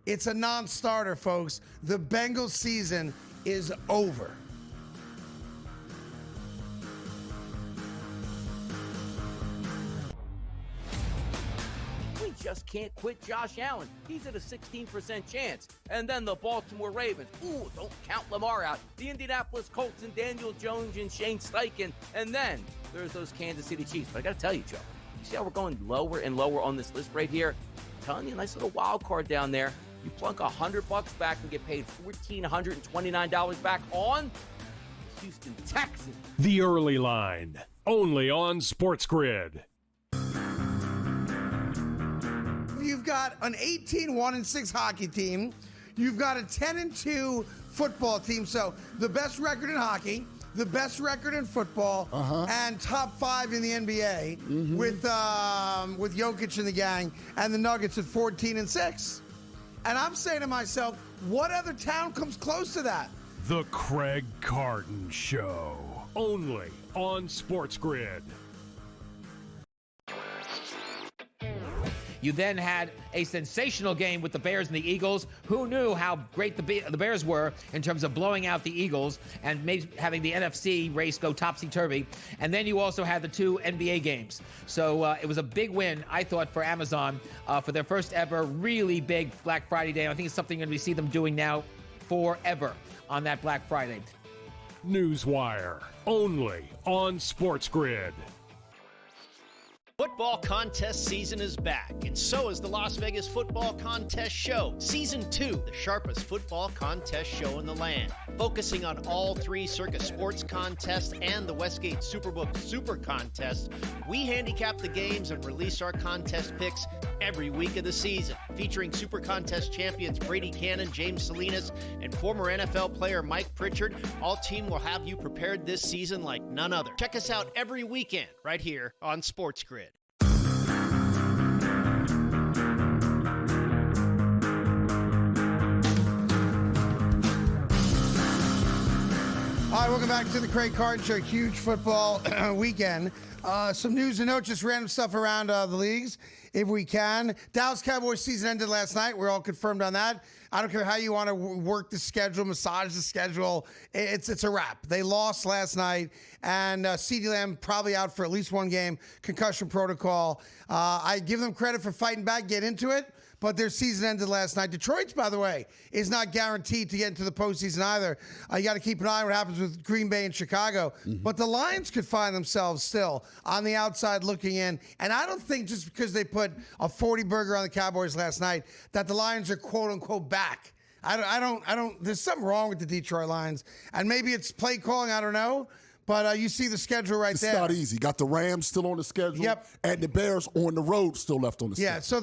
It's a non-starter, folks. The Bengals season is over. just can't quit Josh Allen. He's at a 16% chance. And then the Baltimore Ravens. Ooh, don't count Lamar out. The Indianapolis Colts and Daniel Jones and Shane Steichen. And then there's those Kansas City Chiefs. But I got to tell you, Joe, you see how we're going lower and lower on this list right here? I'm telling you, a nice little wild card down there. You plunk $100 back and get paid $1,429 back on the Houston Texans. The Early Line, only on SportsGrid. You've got an 18-1-6 hockey team. You've got a 10-2 football team. So the best record in hockey, the best record in football, and top 5 in the NBA with Jokic and the gang, and the Nuggets at 14-6. And I'm saying to myself, what other town comes close to that? The Craig Carton Show, only on SportsGrid. You then had a sensational game with the Bears and the Eagles. Who knew how great the Bears were in terms of blowing out the Eagles and maybe having the NFC race go topsy-turvy. And then you also had the 2 NBA games. So it was a big win, I thought, for Amazon for their first ever really big Black Friday day. I think it's something we see them doing now forever on that Black Friday. Newswire, only on SportsGrid. Football contest season is back, and so is the Las Vegas Football Contest Show. Season 2, the sharpest football contest show in the land. Focusing on all 3 Circus Sports contests and the Westgate Superbook Super Contest, we handicap the games and release our contest picks every week of the season. Featuring Super Contest champions Brady Cannon, James Salinas, and former NFL player Mike Pritchard, all team will have you prepared this season like none other. Check us out every weekend right here on SportsGrid. All right, welcome back to the Craig Carton Show. Huge football weekend. Some news and notes, just random stuff around the leagues, if we can. Dallas Cowboys season ended last night. We're all confirmed on that. I don't care how you want to work the schedule, massage the schedule. It's a wrap. They lost last night, and CeeDee Lamb probably out for at least 1 game, concussion protocol. I give them credit for fighting back, get into it. But their season ended last night. Detroit's, by the way, is not guaranteed to get into the postseason either. You got to keep an eye on what happens with Green Bay and Chicago. But the Lions could find themselves still on the outside looking in. And I don't think just because they put a 40 burger on the Cowboys last night that the Lions are quote unquote back. I don't. There's something wrong with the Detroit Lions, and maybe it's play calling. I don't know. But you see the schedule right there. It's not easy. Got the Rams still on the schedule. Yep. And the Bears on the road still left on the schedule. Yeah, so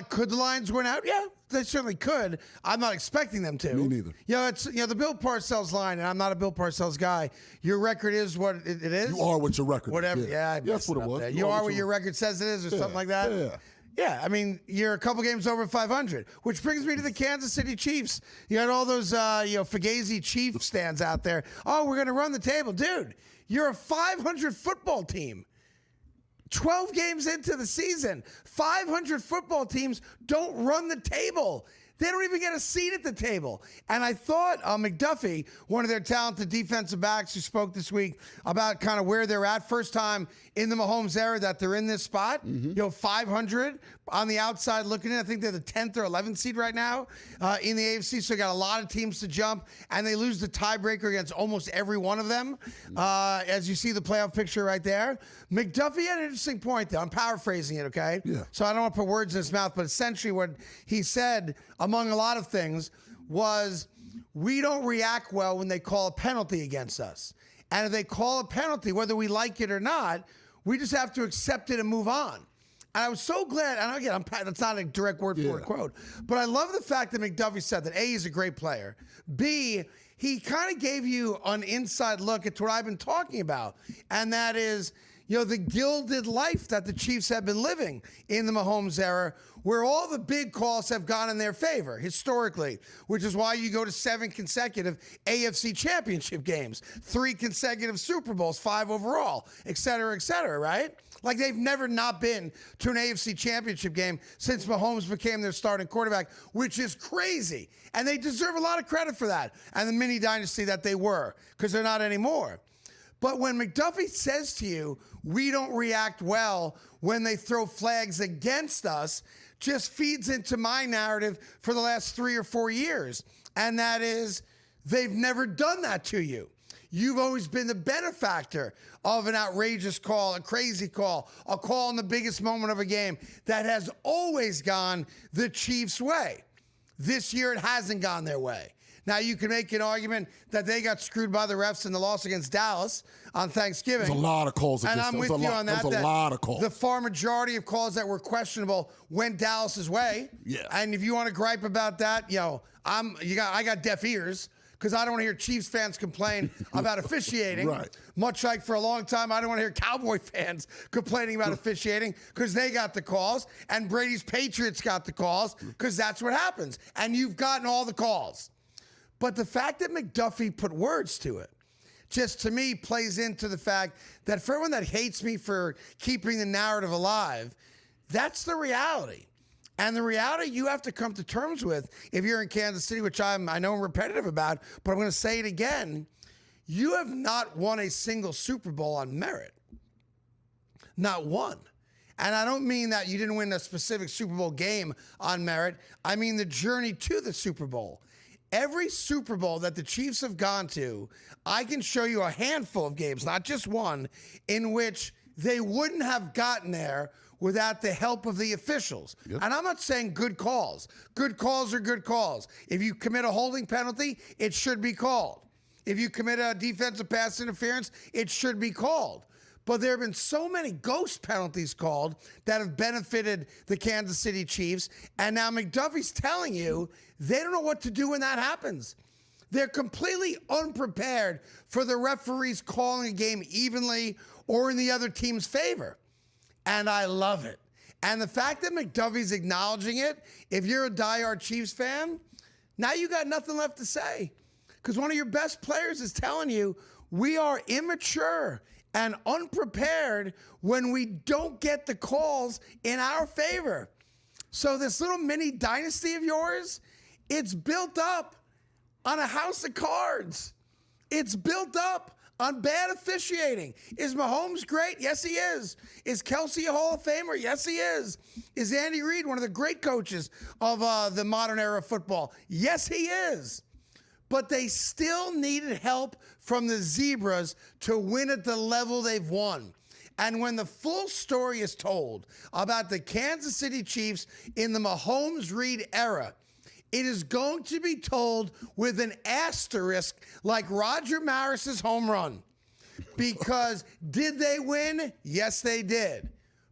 could the Lions win out? Yeah, they certainly could. I'm not expecting them to. Me neither. It's the Bill Parcells line, and I'm not a Bill Parcells guy. Your record is what it is? You are what your record is. Whatever. Yeah, that's what it was. You are what your record says it is, or something like that? Yeah. Yeah, I mean, you're a couple games over 500, which brings me to the Kansas City Chiefs. You had all those, Fugazi Chief stands out there. Oh, we're going to run the table. Dude, you're a 500 football team. 12 games into the season, 500 football teams don't run the table. They don't even get a seat at the table. And I thought McDuffie, one of their talented defensive backs who spoke this week about kind of where they're at, first time in the Mahomes era that they're in this spot, 500 on the outside looking in. I think they're the 10th or 11th seed right now in the AFC. So they got a lot of teams to jump, and they lose the tiebreaker against almost every one of them. As you see the playoff picture right there. McDuffie had an interesting point, though. I'm paraphrasing it, okay? Yeah. So I don't want to put words in his mouth, but essentially what he said, among a lot of things, was we don't react well when they call a penalty against us. And if they call a penalty, whether we like it or not, we just have to accept it and move on. And I was so glad, and again, that's not a direct word-for-word quote, but I love the fact that McDuffie said that A, he's a great player, B, he kind of gave you an inside look at what I've been talking about, and that is, the gilded life that the Chiefs have been living in the Mahomes era, where all the big calls have gone in their favor historically, which is why you go to 7 consecutive AFC championship games, 3 consecutive Super Bowls, 5 overall, et cetera, right? Like they've never not been to an AFC championship game since Mahomes became their starting quarterback, which is crazy. And they deserve a lot of credit for that and the mini dynasty that they were, because they're not anymore. But when McDuffie says to you, we don't react well when they throw flags against us, just feeds into my narrative for the last 3 or 4 years. And that is, they've never done that to you. You've always been the benefactor of an outrageous call, a crazy call, a call in the biggest moment of a game that has always gone the Chiefs' way. This year, it hasn't gone their way. Now, you can make an argument that they got screwed by the refs in the loss against Dallas on Thanksgiving. There's a lot of calls against And I'm with you on that. There's a lot of calls. The far majority of calls that were questionable went Dallas's way. Yeah. And if you want to gripe about that, I got deaf ears because I don't want to hear Chiefs fans complain about officiating. Right. Much like for a long time, I don't want to hear Cowboy fans complaining about officiating because they got the calls, and Brady's Patriots got the calls because that's what happens. And you've gotten all the calls. But the fact that McDuffie put words to it just, to me, plays into the fact that for everyone that hates me for keeping the narrative alive, that's the reality. And the reality you have to come to terms with if you're in Kansas City, which I know I'm repetitive about, but I'm going to say it again. You have not won a single Super Bowl on merit. Not one. And I don't mean that you didn't win a specific Super Bowl game on merit. I mean the journey to the Super Bowl. Every Super Bowl that the Chiefs have gone to, I can show you a handful of games, not just one, in which they wouldn't have gotten there without the help of the officials. Yep. And I'm not saying good calls. Good calls are good calls. If you commit a holding penalty, it should be called. If you commit a defensive pass interference, it should be called. But there have been so many ghost penalties called that have benefited the Kansas City Chiefs. And now McDuffie's telling you they don't know what to do when that happens. They're completely unprepared for the referees calling a game evenly or in the other team's favor. And I love it. And the fact that McDuffie's acknowledging it, if you're a diehard Chiefs fan, now you got nothing left to say. Because one of your best players is telling you we are immature and unprepared when we don't get the calls in our favor. So this little mini dynasty of yours, it's built up on a house of cards. It's built up on bad officiating. Is Mahomes great? Yes, he is. Is Kelsey a Hall of Famer? Yes, he is. Is Andy Reid one of the great coaches of the modern era of football? Yes, he is. But they still needed help from the Zebras to win at the level they've won. And when the full story is told about the Kansas City Chiefs in the Mahomes-Reid era, it is going to be told with an asterisk like Roger Maris's home run. Because did they win? Yes, they did.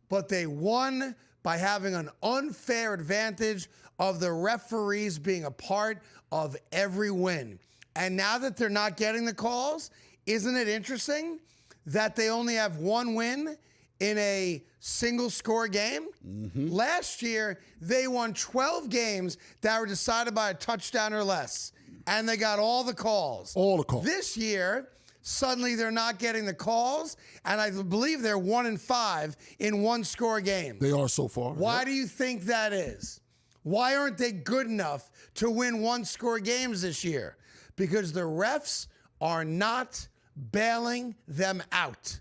But they won by having an unfair advantage of the referees being a part of every win. And now that they're not getting the calls, isn't it interesting that they only have one win in a single score game? Mm-hmm. Last year, they won 12 games that were decided by a touchdown or less. And they got all the calls. All the calls. This year, suddenly they're not getting the calls. And I believe they're 1-5 in one-score games. They are so far. Why do you think that is? Why aren't they good enough to win one-score games this year? Because the refs are not bailing them out.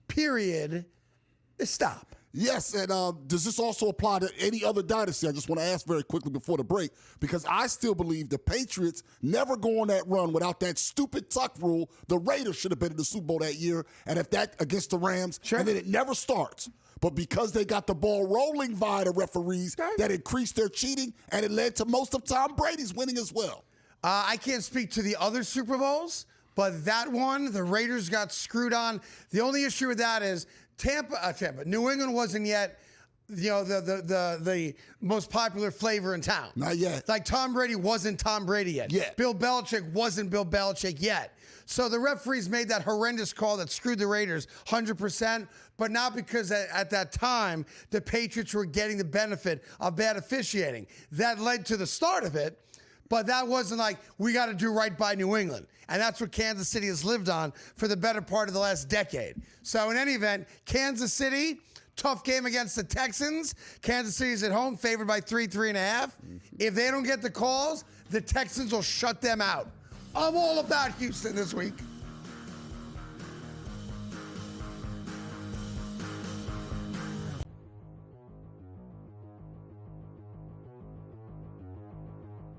Period. Stop. Yes, and does this also apply to any other dynasty? I just want to ask very quickly before the break, because I still believe the Patriots never go on that run without that stupid tuck rule. The Raiders should have been in the Super Bowl that year, and if that against the Rams, and then it never starts. But because they got the ball rolling via the referees, that increased their cheating, and it led to most of Tom Brady's winning as well. I can't speak to the other Super Bowls, but that one, the Raiders got screwed on. The only issue with that is New England wasn't yet, the most popular flavor in town. Not yet. Like Tom Brady wasn't Tom Brady yet. Yeah. Bill Belichick wasn't Bill Belichick yet. So the referees made that horrendous call that screwed the Raiders 100%, but not because at that time the Patriots were getting the benefit of bad officiating. That led to the start of it, but that wasn't like, we got to do right by New England. And that's what Kansas City has lived on for the better part of the last decade. So in any event, Kansas City, tough game against the Texans. Kansas City's at home, favored by 3.5. If they don't get the calls, the Texans will shut them out. I'm all about Houston this week.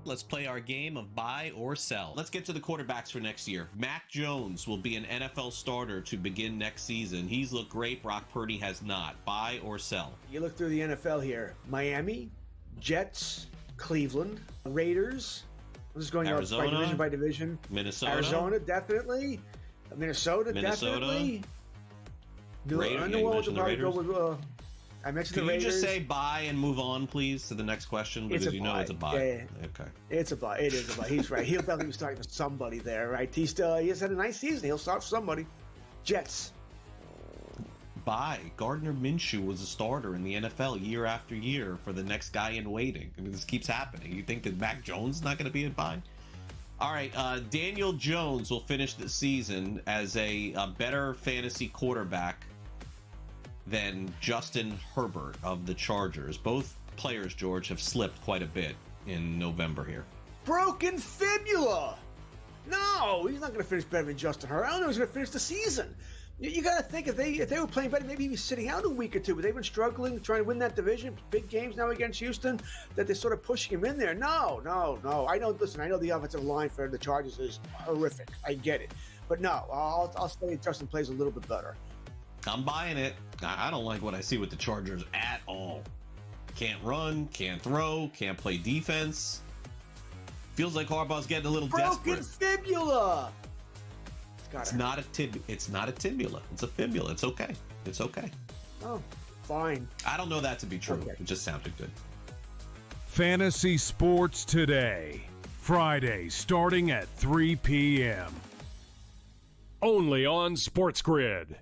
Let's play our game of buy or sell. Let's get to the quarterbacks for next year. Mac Jones will be an NFL starter to begin next season. He's looked great. Brock Purdy has not. Buy or sell? You look through the NFL here. Miami, Jets, Cleveland, Raiders. I'm just going Arizona, by division. Minnesota. Arizona, definitely. Minnesota. Definitely. Raiders. New Orleans will probably go with... I mentioned Can the you Raiders. just say buy and move on, please, to the next question? Because It's a you know buy. it's a buy. Yeah. Okay. It's a buy. It is a buy. He's right. He'll definitely be starting for somebody there, right? He has had a nice season. He'll start for somebody. Jets. Buy. Gardner Minshew was a starter in the NFL year after year for the next guy in waiting. I mean, this keeps happening. You think that Mac Jones is not going to be a buy? All right. Daniel Jones will finish the season as a better fantasy quarterback than Justin Herbert of the Chargers. Both players, George, have slipped quite a bit in November here. Broken fibula. No, he's not going to finish better than Justin Herbert. I don't know if he's going to finish the season. You got to think if they were playing better, maybe he was sitting out a week or two. But they've been struggling, trying to win that division. Big games now against Houston, that they're sort of pushing him in there. No. I know the offensive line for the Chargers is horrific. I get it, but no, I'll say Justin plays a little bit better. I'm buying it. I don't like what I see with the Chargers at all. Can't run, can't throw, can't play defense. Feels like Harbaugh's getting a little Broken desperate. fibula. It's not a tibula. It's a fibula. It's okay. It's okay. Oh, fine. I don't know that to be true. Okay. It just sounded good. Fantasy Sports Today. Friday starting at 3 p.m. Only on SportsGrid.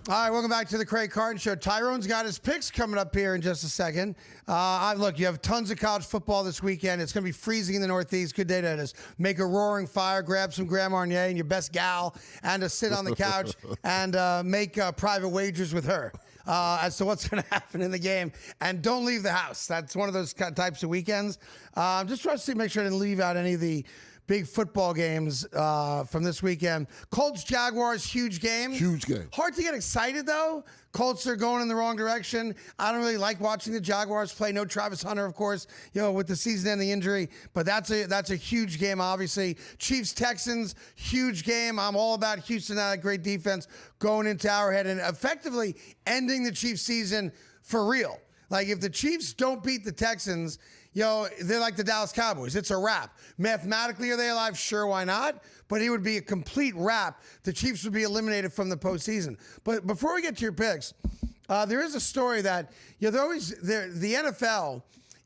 All right, welcome back to the Craig Carton Show. Tyrone's got his picks coming up here in just a second. Look, you have tons of college football this weekend. It's going to be freezing in the Northeast. Good day to just make a roaring fire, grab some Grand Marnier and your best gal, and to sit on the couch and make private wagers with her as to what's going to happen in the game. And don't leave the house. That's one of those types of weekends. Just try to make sure I didn't leave out any of the big football games from this weekend. Colts-Jaguars, huge game. Huge game. Hard to get excited, though. Colts are going in the wrong direction. I don't really like watching the Jaguars play. No Travis Hunter, of course, with the season-ending injury. But that's a huge game, obviously. Chiefs-Texans, huge game. I'm all about Houston, that great defense, going into Arrowhead and effectively ending the Chiefs season for real. Like, if the Chiefs don't beat the Texans, they're like the Dallas Cowboys. It's a wrap. Mathematically, are they alive? Sure, why not? But it would be a complete wrap. The Chiefs would be eliminated from the postseason. But before we get to your picks, there is a story that the NFL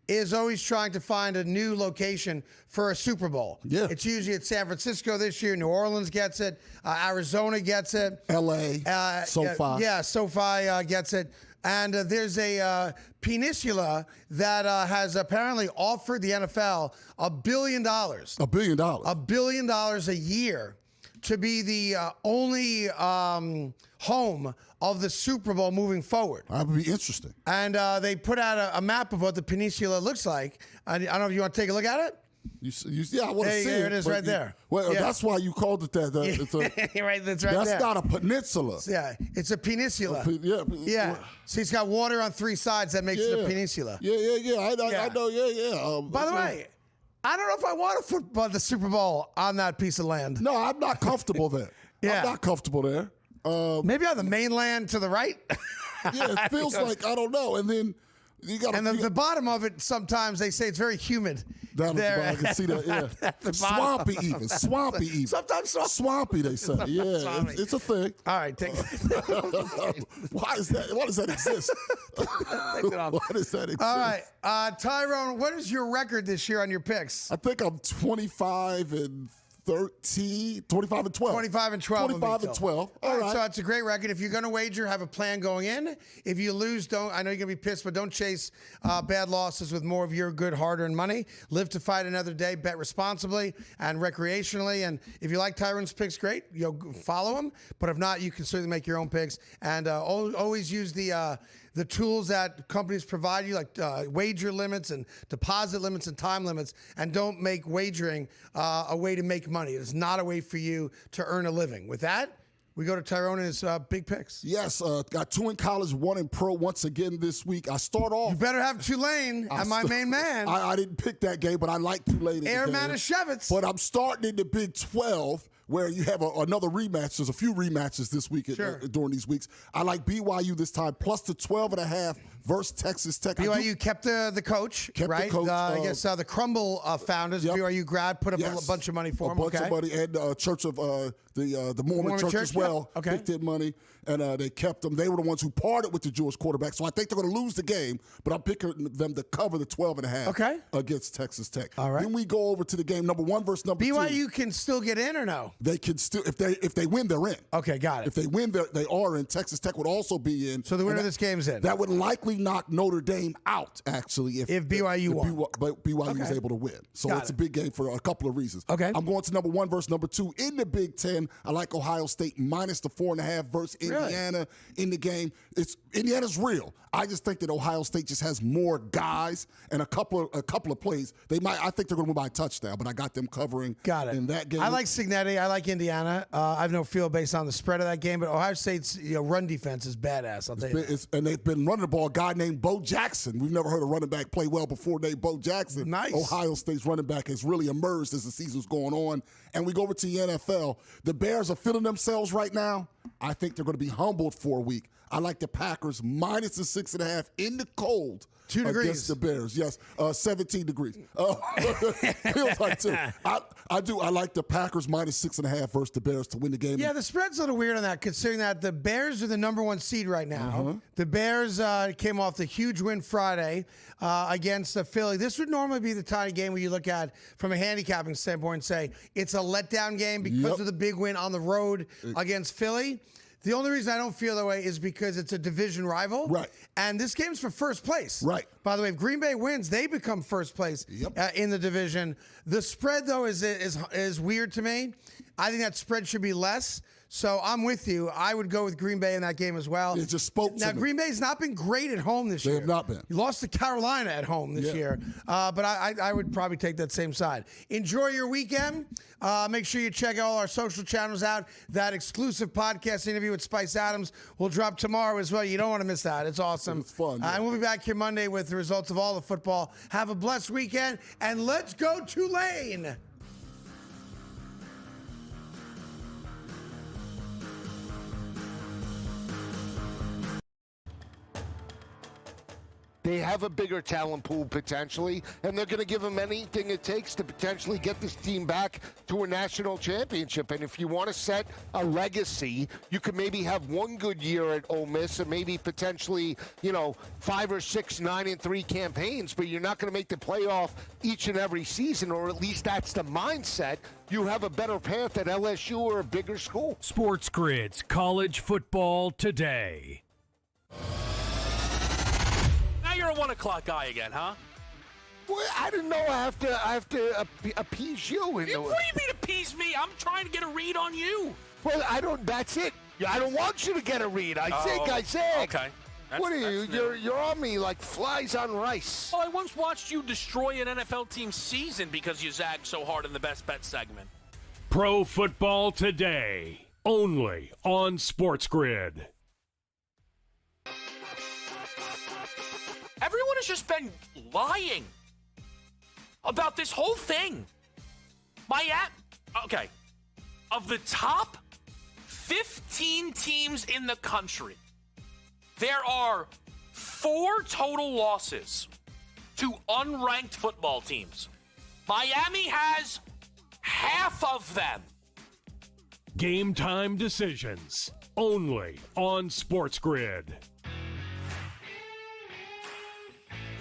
is always trying to find a new location for a Super Bowl. Yeah. It's usually at San Francisco this year. New Orleans gets it. Arizona gets it. L.A., SoFi. SoFi gets it. And there's a peninsula that has apparently offered the NFL $1 billion. $1 billion. $1 billion a year to be the only home of the Super Bowl moving forward. That would be interesting. And they put out a map of what the peninsula looks like. I don't know if you want to take a look at it. I want to see it. There it is right there. That's why you called it that. Right, that's right that's there. not a peninsula. Yeah, it's a peninsula. Yeah. See, it's got water on three sides. That makes it a peninsula. Yeah. I know. By the way, I don't know if I want to put the Super Bowl on that piece of land. No, I'm not comfortable there. I'm not comfortable there. Maybe on the mainland to the right. Yeah, it feels like, I don't know. And then you got the bottom of it, sometimes they say it's very humid. Down there, at the bottom, I can see that, yeah. Swampy even. Sometimes swampy, they say. Yeah, it's a thing. All right, take it. Why does that exist? Why does that exist? All right, Tyrone, what is your record this year on your picks? I think I'm 25 and 13, 25 and 12. 25 and 12. 25 and 12. All right, so it's a great record. If you're going to wager, have a plan going in. If you lose, I know you're going to be pissed, but don't chase bad losses with more of your good hard-earned money. Live to fight another day. Bet responsibly and recreationally. And if you like Tyrone's picks, great. Follow him. But if not, you can certainly make your own picks. And always use the the tools that companies provide you, like wager limits and deposit limits and time limits, and don't make wagering a way to make money. It is not a way for you to earn a living. With that, we go to Tyrone and his big picks. Yes, got 2 in college, 1 in pro once again this week. I start off. You better have Tulane and my main man. I didn't pick that game, but I like Tulane. Air Manischewitz. But I'm starting in the Big 12, where you have another rematch. There's a few rematches this week during these weeks. I like BYU this time, plus the 12.5 versus Texas Tech. BYU kept the coach, right? The coach, I guess the Crumble founders, BYU grad, put up a bunch of money for him. A bunch of money, and Church of the Mormon Church as well. Yeah. Okay. Picked in money, and they kept them. They were the ones who parted with the Jewish quarterback, so I think they're going to lose the game, but I'm picking them to cover the 12.5 against Texas Tech. All right. Then we go over to the game, number 1 versus number 2. BYU can still get in or no? They can still, if they win, they're in. Okay, got it. If they win, they are in. Texas Tech would also be in. So the winner of this game is in. That would likely knock Notre Dame out, actually, if BYU won. But BYU is able to win. So it's a big game for a couple of reasons. Okay. I'm going to number 1 versus number 2 in the Big Ten. I like Ohio State minus the 4.5 versus Indiana in the game. Indiana's real. I just think that Ohio State just has more guys and a couple of plays. I think they're going to win by a touchdown, but I got them covering in that game. I like Cignetti. I like Indiana. I have no feel based on the spread of that game, but Ohio State's run defense is badass. I'll tell you that. And they've been running the ball. A guy named Bo Jackson. We've never heard a running back play well before named Bo Jackson. Nice. Ohio State's running back has really emerged as the season's going on. And we go over to the NFL. The Bears are feeling themselves right now. I think they're going to be humbled for a week. I like the Packers minus the 6.5 in the cold. 2 degrees. Against the Bears, yes. 17 degrees. Feels like 2. I do. I like the Packers minus 6.5 versus the Bears to win the game. Yeah, the spread's a little weird on that, considering that the Bears are the number 1 seed right now. The Bears came off the huge win Friday against Philly. This would normally be the tiny game where you look at from a handicapping standpoint and say it's a letdown game because of the big win on the road against Philly. The only reason I don't feel that way is because it's a division rival. Right. And this game's for first place. Right. By the way, if Green Bay wins, they become first place in the division. The spread, though, is weird to me. I think that spread should be less. So I'm with you. I would go with Green Bay in that game as well. It just spoke to Now, me. Green Bay's not been great at home this year. They have not been. You lost to Carolina at home this year. But I would probably take that same side. Enjoy your weekend. Make sure you check all our social channels out. That exclusive podcast interview with Spice Adams will drop tomorrow as well. You don't want to miss that. It's awesome. It's fun. And we'll be back here Monday with the results of all the football. Have a blessed weekend, and let's go Tulane. They have a bigger talent pool potentially, and they're going to give them anything it takes to potentially get this team back to a national championship. And if you want to set a legacy, you could maybe have one good year at Ole Miss and maybe potentially, 5 or 6 9-3 campaigns, but you're not going to make the playoff each and every season, or at least that's the mindset. You have a better path at LSU or a bigger school. SportsGrid's College Football Today. Now you're a 1 o'clock guy again, huh? Well, I didn't know I have to appease you. What do you mean appease me? I'm trying to get a read on you. Well, that's it. I don't want you to get a read. I said. Okay. What are you? You're on me like flies on rice. Well, I once watched you destroy an NFL team's season because you zagged so hard in the best bet segment. Pro Football Today, only on SportsGrid. Everyone has just been lying about this whole thing. Okay. Of the top 15 teams in the country, there are 4 total losses to unranked football teams. Miami has half of them. Game time decisions, only on SportsGrid.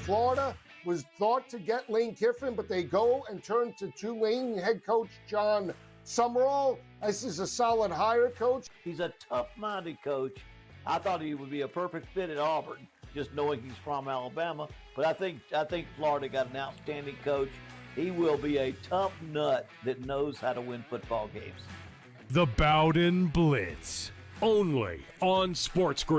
Florida was thought to get Lane Kiffin, but they go and turn to Tulane head coach John Summerall. This is a solid hire, coach. He's a tough-minded coach. I thought he would be a perfect fit at Auburn, just knowing he's from Alabama. But I think Florida got an outstanding coach. He will be a tough nut that knows how to win football games. The Bowden Blitz, only on SportsGrid.